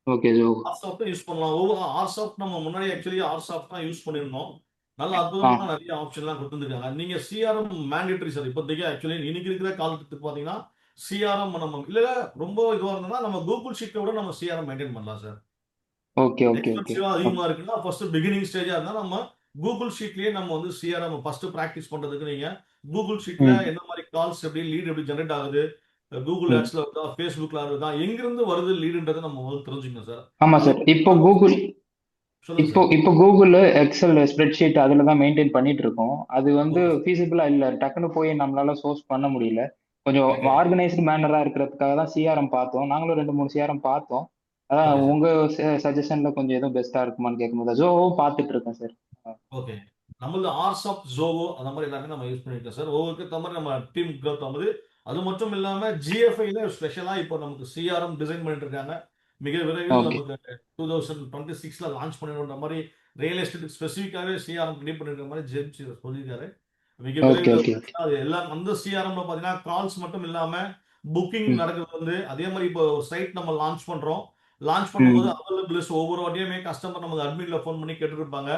Speaker 4: ஓகே ஜோ.
Speaker 2: ஆர் சாஃப்டும் யூஸ் பண்ணலாம். ஒவ்வொரு ஆர் சாஃப்ட் நம்ம முன்னாடி ஆக்சுவலி ஆர் சாஃப்ட் தான் யூஸ் பண்ணிருந்தோம். நல்ல அற்புதமான நிறைய ஆப்ஷன்லாம் கொடுத்துருக்காங்க. நீங்க சிஆர்எம் மேண்டேட்டரி சார். இப்போதைக்கு ஆக்சுவலி இன்னைக்கு இருக்கிற காலத்துக்கு பாத்தீங்கன்னா சிஆர்எம் நம்ம இல்ல ரொம்ப இதுவா இருந்ததுன்னா நம்ம கூகுள் ஷீட்டை விட நம்ம சிஆர்எம் மெயின்டைன் பண்ணலாம் சார்.
Speaker 4: Okay okay okay.
Speaker 2: எக்ஸ்பென்சிவா அதிகமா இருக்குன்னா ஃபர்ஸ்ட் பிகினிங் ஸ்டேஜா இருந்தா நம்ம கூகுள் ஷீட்லயே நம்ம வந்து சிஆர்எம் ஃபர்ஸ்ட் பிராக்டிஸ் பண்றதுக்கு நீங்க கூகுள் ஷீட்ல என்ன மாதிரி கால்ஸ் எப்படி லீட் எப்படி ஜெனரேட் ஆகுது, கூகுள் ஆட்ஸ்ல வருதா, ஃபேஸ்புக்ல வருதா, எங்கிருந்து வருது லீடுன்றதை நம்ம முதல்ல தெரிஞ்சுக்கணும் சார்.
Speaker 4: ஆமா சார். இப்போ கூகுள்
Speaker 2: சொல்லுங்க
Speaker 4: இப்போ
Speaker 2: சார்.
Speaker 4: இப்போ கூகுள் எக்ஸல் ஸ்ப்ரெட்ஷீட் அதில் தான் மெயின்டைன் பண்ணிட்டு இருக்கோம். அது வந்து ஃபீஸிபிளா இல்லை, டக்குன்னு போய் நம்மளால சோர்ஸ் பண்ண முடியல. கொஞ்சம்
Speaker 2: Okay.
Speaker 4: ஆர்கனைஸ்டு மேனரா இருக்கிறதுக்காக தான் சிஆர்எம் பார்த்தோம். நாங்களும் 2-3 சிஆர்எம் பார்த்தோம். அதான்
Speaker 2: Okay, sir.
Speaker 4: உங்க சஜஷன்ல கொஞ்சம் எதுவும் பெஸ்டா இருக்குமான்னு கேட்கும்போது ஜோவும் பார்த்துட்டு இருக்கேன் சார்.
Speaker 2: ஓகே, நம்மளது ஆர்சாப் ஜோவோ அந்த மாதிரி எல்லாமே நம்ம யூஸ் பண்ணிருக்கோம் சார். ஒவ்வொருக்கு தகுந்த மாதிரி நம்ம டீம் க்ரோத் ஆகுது. அது மட்டும் இல்லாம ஜிஎஃப்ஐல ஸ்பெஷலா இப்போ நமக்கு சிஆர்எம் டிசைன் பண்ணிட்டு இருக்காங்க. மிக விரைவில்
Speaker 4: ஓகே
Speaker 2: நமக்கு 2026ல லான்ச் பண்ணிடுற மாதிரி ரியல் எஸ்டேட் ஸ்பெசிஃபிக்காவே சிஆர்எம் ரெடி பண்ணிருக்கிற மாதிரி ஜேம்ஸ் சொல்லியிருக்காரு. மிக
Speaker 4: ஓகே
Speaker 2: விரைவில்
Speaker 4: ஓகே.
Speaker 2: அது எல்லாம் அந்த சிஆர்எம்ல பாத்தீங்கன்னா கால்ஸ் மட்டும் இல்லாம புக்கிங் நடக்கிறது வந்து அதே மாதிரி இப்போ சைட் நம்ம லான்ச் பண்றோம். லான்ச் பண்ணும்போது அவைலபிள் லிஸ்ட் ஒவ்வொரு வாட்டியுமே கஸ்டமர் நமக்கு அட்மின்ல ஃபோன் பண்ணி கேட்டு இருப்பாங்க.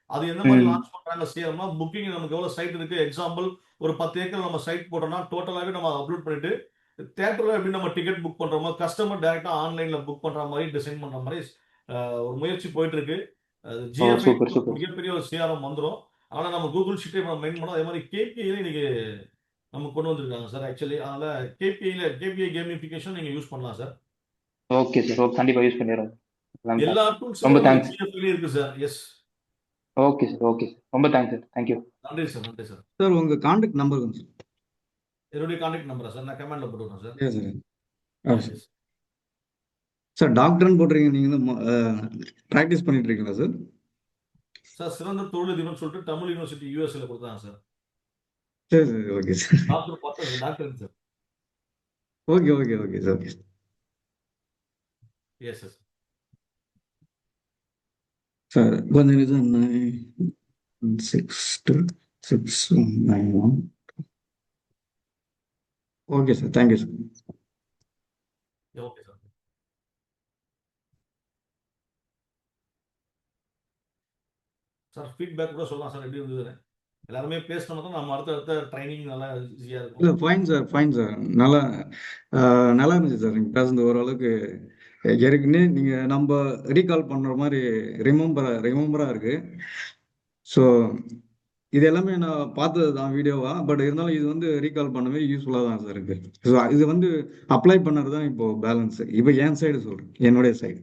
Speaker 2: அது எந்த மாதிரி லான்ச் பண்றாங்க சிஆர்எம்னா புக்கிங் நமக்கு எவ்வளவு சைட் இருக்கு. எக்ஸாம்பிள் ஒரு 10 ஏக்கர் நம்ம சைட் போட்டோம்னா டோட்டலாவே நம்ம அப்லோட் பண்ணிட்டு தியேட்டர்ல எப்படி நம்ம டிக்கெட் புக் பண்றோமோ கஸ்டமர் டைரக்டா ஆன்லைன்ல புக் பண்ற மாதிரி டிசைன் பண்ற மாதிரி ஒரு முயற்சி போயிட்டு இருக்கு. GFI
Speaker 4: super super.
Speaker 2: மிகப்பெரிய ஒரு சிஆர்எம் வந்துடும். ஆனா நம்ம கூகுள் ஷீட்டை நம்ம மெயின் பண்ணோம். அதே மாதிரி கேபிஐல இன்னைக்கு நம்ம கொண்டு வந்திருக்காங்க சார். ஆக்சுவலி அதனால கேபிஐ கேமிஃபிகேஷன் நீங்க யூஸ் பண்ணலாம் சார்.
Speaker 4: Okay sir. ஓகே, கண்டிப்பா யூஸ் பண்ணிடுறோம்.
Speaker 2: எல்லா
Speaker 4: ரொம்ப
Speaker 2: டூல்ஸும்
Speaker 4: தேங்க்ஸ்.
Speaker 2: ஜிஎஃப்ஐல இருக்கு sir. Yes,
Speaker 4: okay sir. Okay sir. ரொம்ப தேங்க்ஸ் சார். தேங்க்யூ.
Speaker 2: நன்றி சார். நன்றி சார்.
Speaker 3: சார் உங்க கான்டாக்ட் நம்பர் கொஞ்சம்
Speaker 2: என்னுடைய கான்டாக்ட் நம்பரா சார்? நான் கமெண்ட்ல போட்டுறேன் சார்.
Speaker 3: சார்.
Speaker 2: Yes, yes.
Speaker 3: சார் டாக்டர்னு போட்டிருக்கீங்க, நீங்க ப்ராக்டிஸ் பண்ணிட்டு இருக்கீங்களா சார்?
Speaker 2: சார் சிறந்த தொழிலதிபர்னு சொல்லிட்டு தமிழ் யூனிவர்சிட்டி யூஎஸ்ல கொடுத்தாங்க சார்.
Speaker 3: சரி சரி, ஓகே சார்.
Speaker 2: டாக்டர் பார்த்தா doctor sir.
Speaker 3: Okay okay okay sir. Okay
Speaker 2: yes sir.
Speaker 3: Sir கொஞ்சம் நிமிஷம் 9626191. Okay sir, thank you sir.
Speaker 2: Okay sir. Sir feedback கூட சொல்லலாம் சார், எப்படி இருந்தது? எல்லாருமே பேசணும் தான் நம்ம அடுத்த ட்ரைனிங் நல்லா ஈஸியா இருக்கும்.
Speaker 3: இல்லை ஃபைன் சார், ஃபைன் சார். நல்லா நல்லா இருந்துச்சு சார் நீங்கள் பேசுனது. ஓரளவுக்கு ஏற்கனவே நீங்கள் நம்ம ரீகால் பண்ணுற மாதிரி ரிமெம்பராக இருக்குது. ஸோ இது எல்லாமே நான் பார்த்தது தான் வீடியோவா. பட் இருந்தாலும் இது வந்து ரீகால் பண்ணவே யூஸ்ஃபுல்லாக தான் சார் இருக்குது. ஸோ இது வந்து அப்ளை பண்ணுறது தான் இப்போ பேலன்ஸ். இப்போ என் சைடு சொல்கிறேன், என்னுடைய சைடு.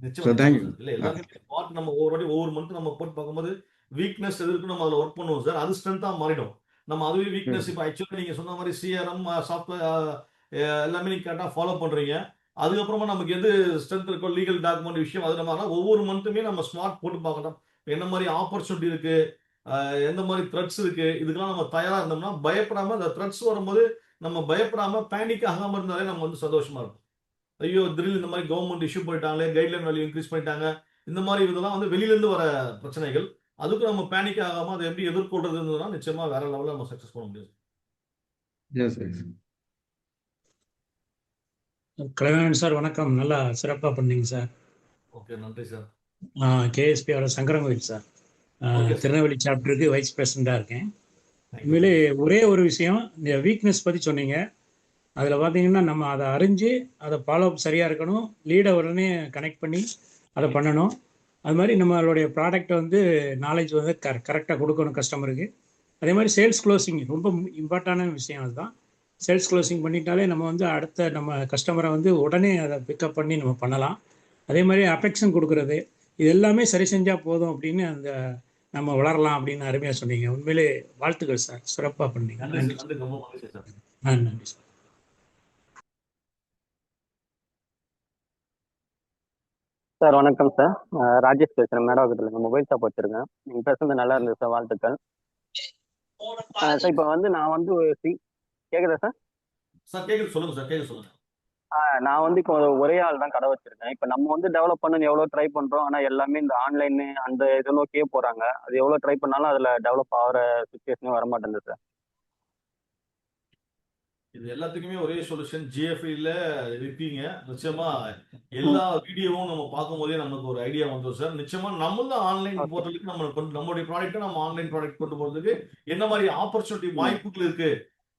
Speaker 2: நிச்சயமா
Speaker 3: சார் தேங்க்யூ.
Speaker 2: இல்ல எல்லாருமே பார்ட் நம்ம ஒவ்வொரு வாட்டி ஒவ்வொரு மந்த் நம்ம போட்டு பார்க்கும்போது வீக்னஸ் எது இருக்கு நம்ம அதில் ஒர்க் பண்ணுவோம் சார். அது ஸ்ட்ரென்த்தா மாறிடும். நம்ம அதுவே வீக்னஸ் இப்போ ஆக்சுவலி நீங்க சொன்ன மாதிரி சிஆர்எம் சாஃப்ட்வேர் எல்லாமே நீங்க கரெக்டாக ஃபாலோ பண்றீங்க. அதுக்கப்புறமா நமக்கு எது ஸ்ட்ரென்த் இருக்கோ லீகல் டாக்குமெண்ட் விஷயம் அது நம்ம ஒவ்வொரு மந்த்துமே நம்ம ஸ்மார்ட் போட்டு பார்க்கணும். என்ன மாதிரி ஆப்பர்ச்சுனிட்டி இருக்கு, எந்த மாதிரி த்ரெட்ஸ் இருக்கு, இதுக்கெல்லாம் நம்ம தயாரா இருந்தோம்னா பயப்படாம அந்த த்ரெட்ஸ் வரும்போது நம்ம பயப்படாம பேனிக் ஆகாம இருந்தாலே நம்ம வந்து சந்தோஷமா இருக்கும். ஐயோ திடீர்னு இந்த மாதிரி கவர்மெண்ட் இஷ்யூ பண்ணிட்டாங்களே, கைட்லைன் வேல்யூ இன்க்ரீஸ் பண்ணிட்டாங்க, இந்த மாதிரி இதெல்லாம் வந்து வெளியில இருந்து வர பிரச்சனைகள். அதுக்கு நம்ம பேனிக் ஆகாம அதை எப்படி எதிர்கொள்றதுன்னா நிச்சயமா வேற லெவலில் நம்ம சக்சஸ் பண்ண முடியும்.
Speaker 3: S S.
Speaker 6: கலைவாணன் சார் வணக்கம். நல்லா சிறப்பாக பண்ணீங்க சார்.
Speaker 2: ஓகே, நன்றி சார்.
Speaker 6: கேஎஸ்பியோட Sankarankovil sir.
Speaker 2: Okay, sir.
Speaker 6: Tirunelveli சாப்டருக்கு வைஸ் பிரசிடண்டாக இருக்கேன்.
Speaker 2: Thank you.
Speaker 6: உண்மையிலே ஒரே ஒரு விஷயம், இந்த வீக்னஸ் பற்றி சொன்னீங்க. அதில் பார்த்தீங்கன்னா நம்ம அதை அறிஞ்சு அதை ஃபாலோ அப் சரியாக இருக்கணும். லீடை உடனே கனெக்ட் பண்ணி அதை பண்ணணும். அது மாதிரி நம்மளுடைய ப்ராடக்டை வந்து நாலேஜ் வந்து கரெக்டாக கொடுக்கணும் கஸ்டமருக்கு. அதே மாதிரி சேல்ஸ் க்ளோசிங் ரொம்ப இம்பார்ட்டான விஷயம். அதுதான் சேல்ஸ் க்ளோசிங் பண்ணிட்டாலே நம்ம வந்து அடுத்த நம்ம கஸ்டமரை வந்து உடனே அதை பிக்கப் பண்ணி நம்ம பண்ணலாம். அதே மாதிரி அஃபெக்ஷன் கொடுக்குறது, இது எல்லாமே சரி செஞ்சால் போதும் அப்படின்னு அந்த நம்ம வளரலாம் அப்படின்னு அருமையாக சொன்னீங்க. உண்மையிலே வாழ்த்துக்கள் சார், சிறப்பாக பண்ணீங்க.
Speaker 2: நன்றி
Speaker 6: நன்றி
Speaker 2: சார். நன்றி, ரொம்ப மகிழ்ச்சி சார்.
Speaker 6: நன்றி சார்.
Speaker 7: சார் வணக்கம் சார். ராஜேஷ் பேசுகிறேன். மேடவாக்கத்தில் மொபைல் ஷாப் வச்சுருக்கேன். நீங்கள் பேசுறது நல்லா இருந்தது சார், வாழ்த்துக்கள். சார் இப்போ வந்து நான் வந்து கேட்குதா சார்?
Speaker 2: சார் கேக்குது, சொல்லுங்க சார், கேக்குது சொல்லுங்க.
Speaker 7: நான் வந்து இப்போ ஒரே ஆள் தான் கடை வச்சிருக்கேன். இப்போ நம்ம வந்து டெவலப் பண்ணணும்னு எவ்வளோ ட்ரை பண்ணுறோம், ஆனால் எல்லாமே இந்த ஆன்லைன் அந்த இதை நோக்கியே போகிறாங்க. அது எவ்வளோ ட்ரை பண்ணாலும் அதில் டெவலப் ஆகிற சுச்சுவேஷனே வர மாட்டேங்குது சார்.
Speaker 2: இது எல்லாத்துக்குமே ஒரே சொல்யூஷன் ஜிஎஃப்ஐல இருக்கீங்க. நிச்சயமா எல்லா வீடியோவும் நம்ம பார்க்கும்போதே நமக்கு ஒரு ஐடியா வந்துடும் சார். நிச்சயமா நம்மளும் ஆன்லைன்
Speaker 7: ஓகே.
Speaker 2: போறதுக்கு நம்ம நம்மளுடைய ப்ராடக்ட்டை நம்ம ஆன்லைன் ப்ராடக்ட் கொண்டு போறதுக்கு என்ன மாதிரி ஆப்பர்ச்சுனிட்டி
Speaker 7: ம்.
Speaker 2: வாய்ப்புகள் இருக்கு,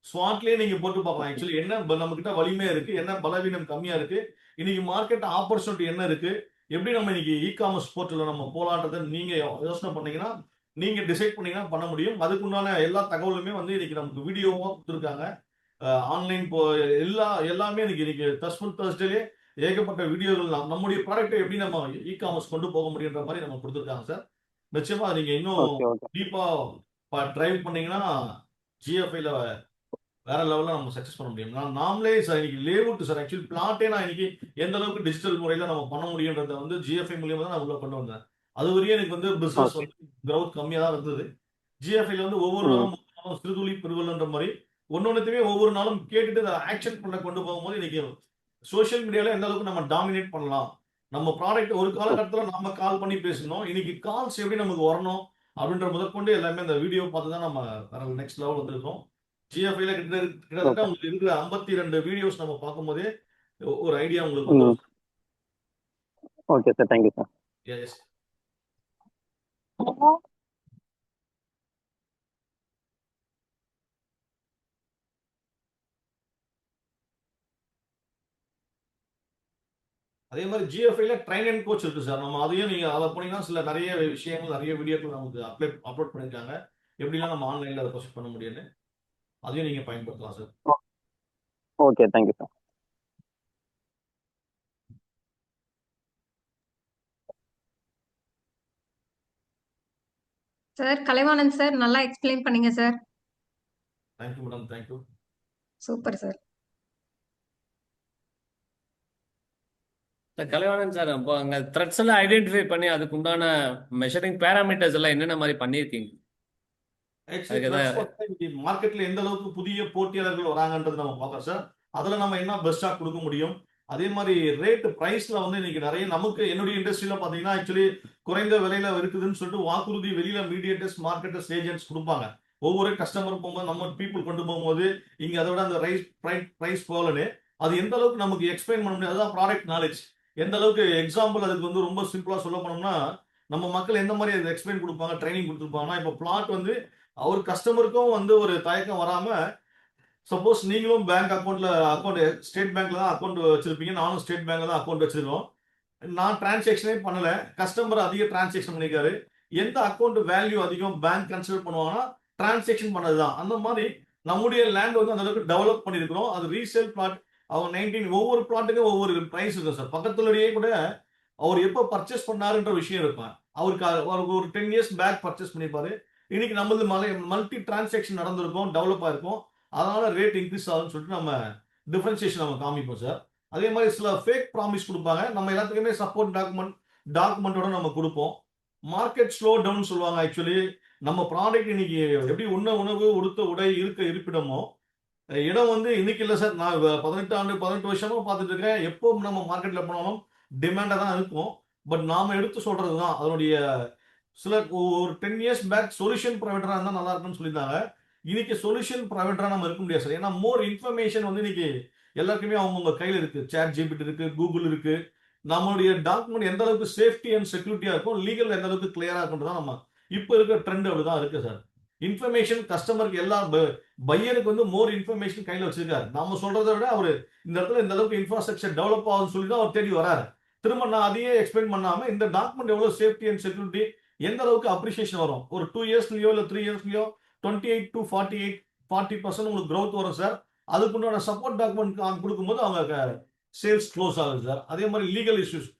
Speaker 2: ஸ்மார்ட்லயே நீங்க போட்டு பார்க்கலாம். ஆக்சுவலி என்ன நம்ம கிட்ட வலிமை இருக்கு, என்ன பலவீனம் கம்மியா இருக்கு, இன்னைக்கு மார்க்கெட் ஆப்பர்ச்சுனிட்டி என்ன இருக்கு, எப்படி நம்ம இன்னைக்கு இ-காமர்ஸ் போர்ட்டல்ல நம்ம போலான்றதை நீங்க யோசனை பண்ணீங்கன்னா, நீங்க டிசைட் பண்ணீங்கன்னா பண்ண முடியும். அதுக்குண்டான எல்லா தகவலுமே வந்து இன்னைக்கு நமக்கு வீடியோவா கொடுத்துருக்காங்க. ஆன்லைன் எல்லாமே இன்னைக்கு டஸ்ட்ஃபுல் தர்ஸ்டேலே ஏகப்பட்ட வீடியோகள் நம்முடைய ப்ராடக்ட்டை எப்படி நம்ம இ-காமர்ஸ் கொண்டு போக முடியுன்ற மாதிரி நம்ம கொடுத்துருக்காங்க சார். நிச்சயமா நீங்க இன்னும்
Speaker 7: ஓகே ஓகே
Speaker 2: டீப்பா டிரைவ் பண்ணீங்கன்னா ஜிஎஃப்ஐல வேற லெவல்ல நம்ம சக்சஸ் பண்ண முடியும். நாமளே சார் இன்னைக்கு லேஅவுட் சார், ஆக்சுவலி பிளாட்டே நான் இன்னைக்கு எந்த அளவுக்கு டிஜிட்டல் முறையில நம்ம பண்ண முடியுன்றத வந்து ஜிஎஃப்ஐ மூலியமா தான் நான் உள்ள கொண்டு வந்தேன். அது வரையும் எனக்கு வந்து பிசினஸ்
Speaker 7: ஓகே.
Speaker 2: வந்து கிரவுத் கம்மியா தான் இருந்தது. ஜிஎஃப்ஐல வந்து ஒவ்வொரு
Speaker 7: ம்.
Speaker 2: நாளும் சிறுதுளி பெருவெள்ளன்ற மாதிரி ஒன்னொன்னுத்தையுமே ஒவ்வொரு நாளும் கேட்டுட்டு அதை ஆக்ஷன் பண்ண கொண்டு போகும்போது இன்னைக்கு சோஷியல் மீடியால எந்த அளவுக்கு நம்ம டாமினேட் பண்ணலாம், நம்ம ப்ராடக்ட் ஒரு காலகட்டத்தில் நம்ம கால் பண்ணி பேசணும், இன்னைக்கு கால்ஸ் எப்படி நமக்கு வரணும் அப்படின்ற முதற்கொண்டு எல்லாமே அந்த வீடியோ பார்த்து தான் நம்ம வேற நெக்ஸ்ட் லெவல் வந்திருக்கோம். ஜிஎஃப்ஐல கிட்டத்தட்ட
Speaker 7: ஓகே.
Speaker 2: உங்களுக்கு இருக்கிற 52 வீடியோஸ் நம்ம பார்க்கும்போதே ஒரு ஐடியா உங்களுக்கு
Speaker 7: ம்.
Speaker 2: வந்துடும்.
Speaker 7: Okay sir, thank you sir.
Speaker 2: Yes. அதே மாதிரி ஜிஎஃப்ஐல ட்ரைன் அண்ட் கோச் இருக்கு சார். நம்ம அதையும் நீங்க அதை போனீங்கன்னா சில நிறைய விஷயங்கள், நிறைய வீடியோக்கள் நமக்கு அப்லோட் பண்ணிருக்காங்க, எப்படிலாம் நம்ம ஆன்லைன்ல அதை கோச் பண்ண முடியும்னு. அதையும் நீங்க பயன்படுத்தலாம் sir.
Speaker 7: Okay, thank you sir.
Speaker 8: Sir Kalaivanan sir நல்லா எக்ஸ்பிளைன் பண்ணீங்க sir.
Speaker 2: Thank you madam, thank you.
Speaker 8: Super sir.
Speaker 1: Kalaivanan sir, அப்போ அங்கே த்ரெட்ஸ் எல்லாம் ஐடென்டிஃபை பண்ணி அதுக்கு உண்டான மெஷரிங் பேராமீட்டர்ஸ் எல்லாம் என்னென்ன மாதிரி பண்ணியிருக்கீங்க?
Speaker 2: ஆக்சுவலி
Speaker 1: அதுக்கு எதாவது
Speaker 2: இன்னைக்கு மார்க்கெட்ல எந்த அளவுக்கு புதிய போட்டியாளர்கள் வராங்கன்றது நம்ம பார்க்கறோம் சார். அதுல நம்ம என்ன பெஸ்டா கொடுக்க முடியும், அதே மாதிரி ரேட் பிரைஸ்ல வந்து இன்னைக்கு நிறைய நமக்கு என்னுடைய இண்டஸ்ட்ரியில பாத்தீங்கன்னா ஆக்சுவலி குறைந்த விலையில இருக்குதுன்னு சொல்லிட்டு வாக்குறுதி வெளியில மீடியேட்டர்ஸ், மார்க்கெட்டர்ஸ், ஏஜென்ட்ஸ் கொடுப்பாங்க. ஒவ்வொரு கஸ்டமர் போகும்போது நம்ம பீப்புள் கொண்டு போகும்போது இங்க அதை விட அந்த பிரைஸ் போகலன்னு அது எந்த அளவுக்கு நமக்கு எக்ஸ்பிளைன் பண்ண முடியாது. அதுதான் ப்ராடக்ட் நாலேஜ். எந்த அளவுக்கு எக்ஸாம்பிள் அதுக்கு வந்து ரொம்ப சிம்பிளா சொல்ல போனோம்னா, நம்ம மக்கள் எந்த மாதிரி அதை எக்ஸ்பிளைன் கொடுப்பாங்க, ட்ரைனிங் கொடுத்துருப்பாங்கன்னா, இப்போ பிளாட் வந்து அவர் கஸ்டமருக்கும் வந்து ஒரு தயக்கம் வராம, சப்போஸ் நீங்களும் பேங்க் அக்கௌண்ட் ஸ்டேட் பேங்க்ல தான் அக்கௌண்ட் வச்சிருப்பீங்க, நானும் ஸ்டேட் பேங்க்ல தான் அக்கௌண்ட் வச்சிருக்கோம். நான் டிரான்சாக்ஷனே பண்ணல, கஸ்டமர் அதிக டிரான்சாக்ஷன் பண்ணிருக்காரு. எந்த அக்கௌண்ட் வேல்யூ அதிகம் பேங்க் கன்சிடர் பண்ணுவாங்கன்னா டிரான்சாக்ஷன் பண்ணதுதான். அந்த மாதிரி நம்முடைய லேண்ட் வந்து அந்த அளவுக்கு டெவலப் பண்ணிருக்கிறோம். அது ரீசேல் பிளாட். அவங்க 19 ஒவ்வொரு பிளாட்டுக்கும் ஒவ்வொரு பிரைஸ் இருக்கும் சார். பக்கத்துலயே கூட அவர் எப்போ பர்ச்சேஸ் பண்ணாருன்ற விஷயம் இருக்கும். அவருக்கு ஒரு 10 இயர்ஸ் பேக் பர்ச்சேஸ் பண்ணிருப்பாரு. இன்னைக்கு நம்மளது மல்டி டிரான்சாக்ஷன் நடந்திருக்கும், டெவலப் ஆயிருக்கும். அதனால ரேட் இன்க்ரீஸ் ஆகும்னு சொல்லிட்டு நம்ம டிஃபரன்சியேஷன் நம்ம காமிப்போம் சார். அதே மாதிரி சில ஃபேக் ப்ராமிஸ் கொடுப்பாங்க. நம்ம எல்லாத்துக்குமே சப்போர்ட் டாக்குமெண்டோட நம்ம கொடுப்போம். மார்க்கெட் ஸ்லோ டவுன் சொல்லுவாங்க. ஆக்சுவலி நம்ம ப்ராடக்ட் இன்னைக்கு எப்படி உணவு, உடுத்த உடை, இருக்க இருப்பிடமோ இடம் வந்து இன்னைக்கு இல்லை சார். நான் 18 வருஷமா பார்த்துட்டு இருக்கேன். எப்போ நம்ம மார்க்கெட்ல போனாலும் டிமாண்டா தான் இருக்கும். பட் நாம எடுத்து சொல்றது தான் அதனுடைய சில ஒரு 10 இயர்ஸ் பேக் சொல்யூஷன் ப்ரொவைடரா இருந்தா நல்லா இருக்கும்னு சொல்லியிருந்தாங்க. இன்னைக்கு சொல்யூஷன் ப்ரொவைடரா நம்ம இருக்க முடியாது சார். ஏன்னா மோர் இன்ஃபர்மேஷன் வந்து இன்னைக்கு எல்லாருக்குமே அவங்கவுங்க கையில இருக்கு. சேட் ஜிபிடி இருக்கு, கூகுள் இருக்கு. நம்மளுடைய டாக்குமெண்ட் எந்த அளவுக்கு சேஃப்டி அண்ட் செக்யூரிட்டியா இருக்கும், லீகல் எந்த அளவுக்கு கிளியரா இருக்குன்றதான் நம்ம இப்போ இருக்கிற ட்ரெண்ட் அப்படிதான் இருக்கு சார். இன்ஃபர்மேஷன் கஸ்டமருக்கு எல்லா பையருக்கு வந்து மோர் இன்ஃபர்மேஷன் கையில வச்சிருக்காரு. நாம சொல்றதை விட அவரு இந்த இடத்துல இந்த அளவுக்கு இன்ஃப்ராஸ்ட்ரக்சர் டெவலப் ஆகும்னு சொல்லி தான் அவர் தேடி வராரு. திரும்ப நான் அதையே எக்ஸ்பிளைன் பண்ணாம இந்த டாக்குமெண்ட் எவ்வளவு சேஃப்டி அண்ட் செக்யூரிட்டி, எந்த அளவுக்கு அப்ரிசியேஷன் வரும், ஒரு 2 இயர்ஸ்லயோ இல்ல 3 இயர்ஸ்லயோ 28 to 40% உங்களுக்கு growth வரும் சார். அதுக்குண்டான சப்போர்ட் டாக்குமெண்ட் கொடுக்கும்போது அவங்க சேல்ஸ் க்ளோஸ் ஆகுது சார். அதே மாதிரி லீகல் இஷ்யூஸ்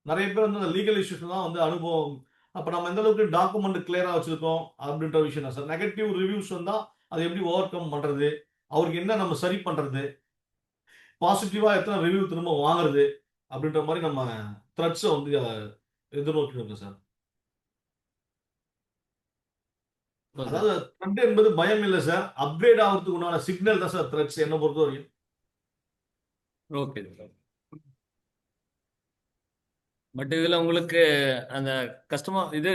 Speaker 2: நிறைய பேர் வந்து அந்த லீகல் இஷ்யூஸ் தான் வந்து அனுபவம். அப்ப நம்ம எந்த அளவுக்கு டாக்குமெண்ட் கிளியரா வச்சிருக்கோம் அப்படின்ற விஷயம் தான் சார். நெகட்டிவ் ரிவ்யூஸ் வந்தா அதை எப்படி ஓவர் கம் பண்றது, அவருக்கு என்ன நம்ம சரி பண்றது, பாசிட்டிவா எத்தனை ரிவ்யூ திரும்ப வாங்குறது அப்படின்ற மாதிரி நம்ம த்ரெட்ஸை வந்து எதிர்நோக்கி சார். அதாவது த்ரெட் என்பது பயம் இல்லை சார், அப்கிரேட் ஆகிறதுக்கு உண்டான சிக்னல் தான் சார் த்ரெட்ஸ் என்ன பொறுத்த வரைக்கும்.
Speaker 1: Okay sir. பட் இதுல உங்களுக்கு அந்த கஸ்டமர் இது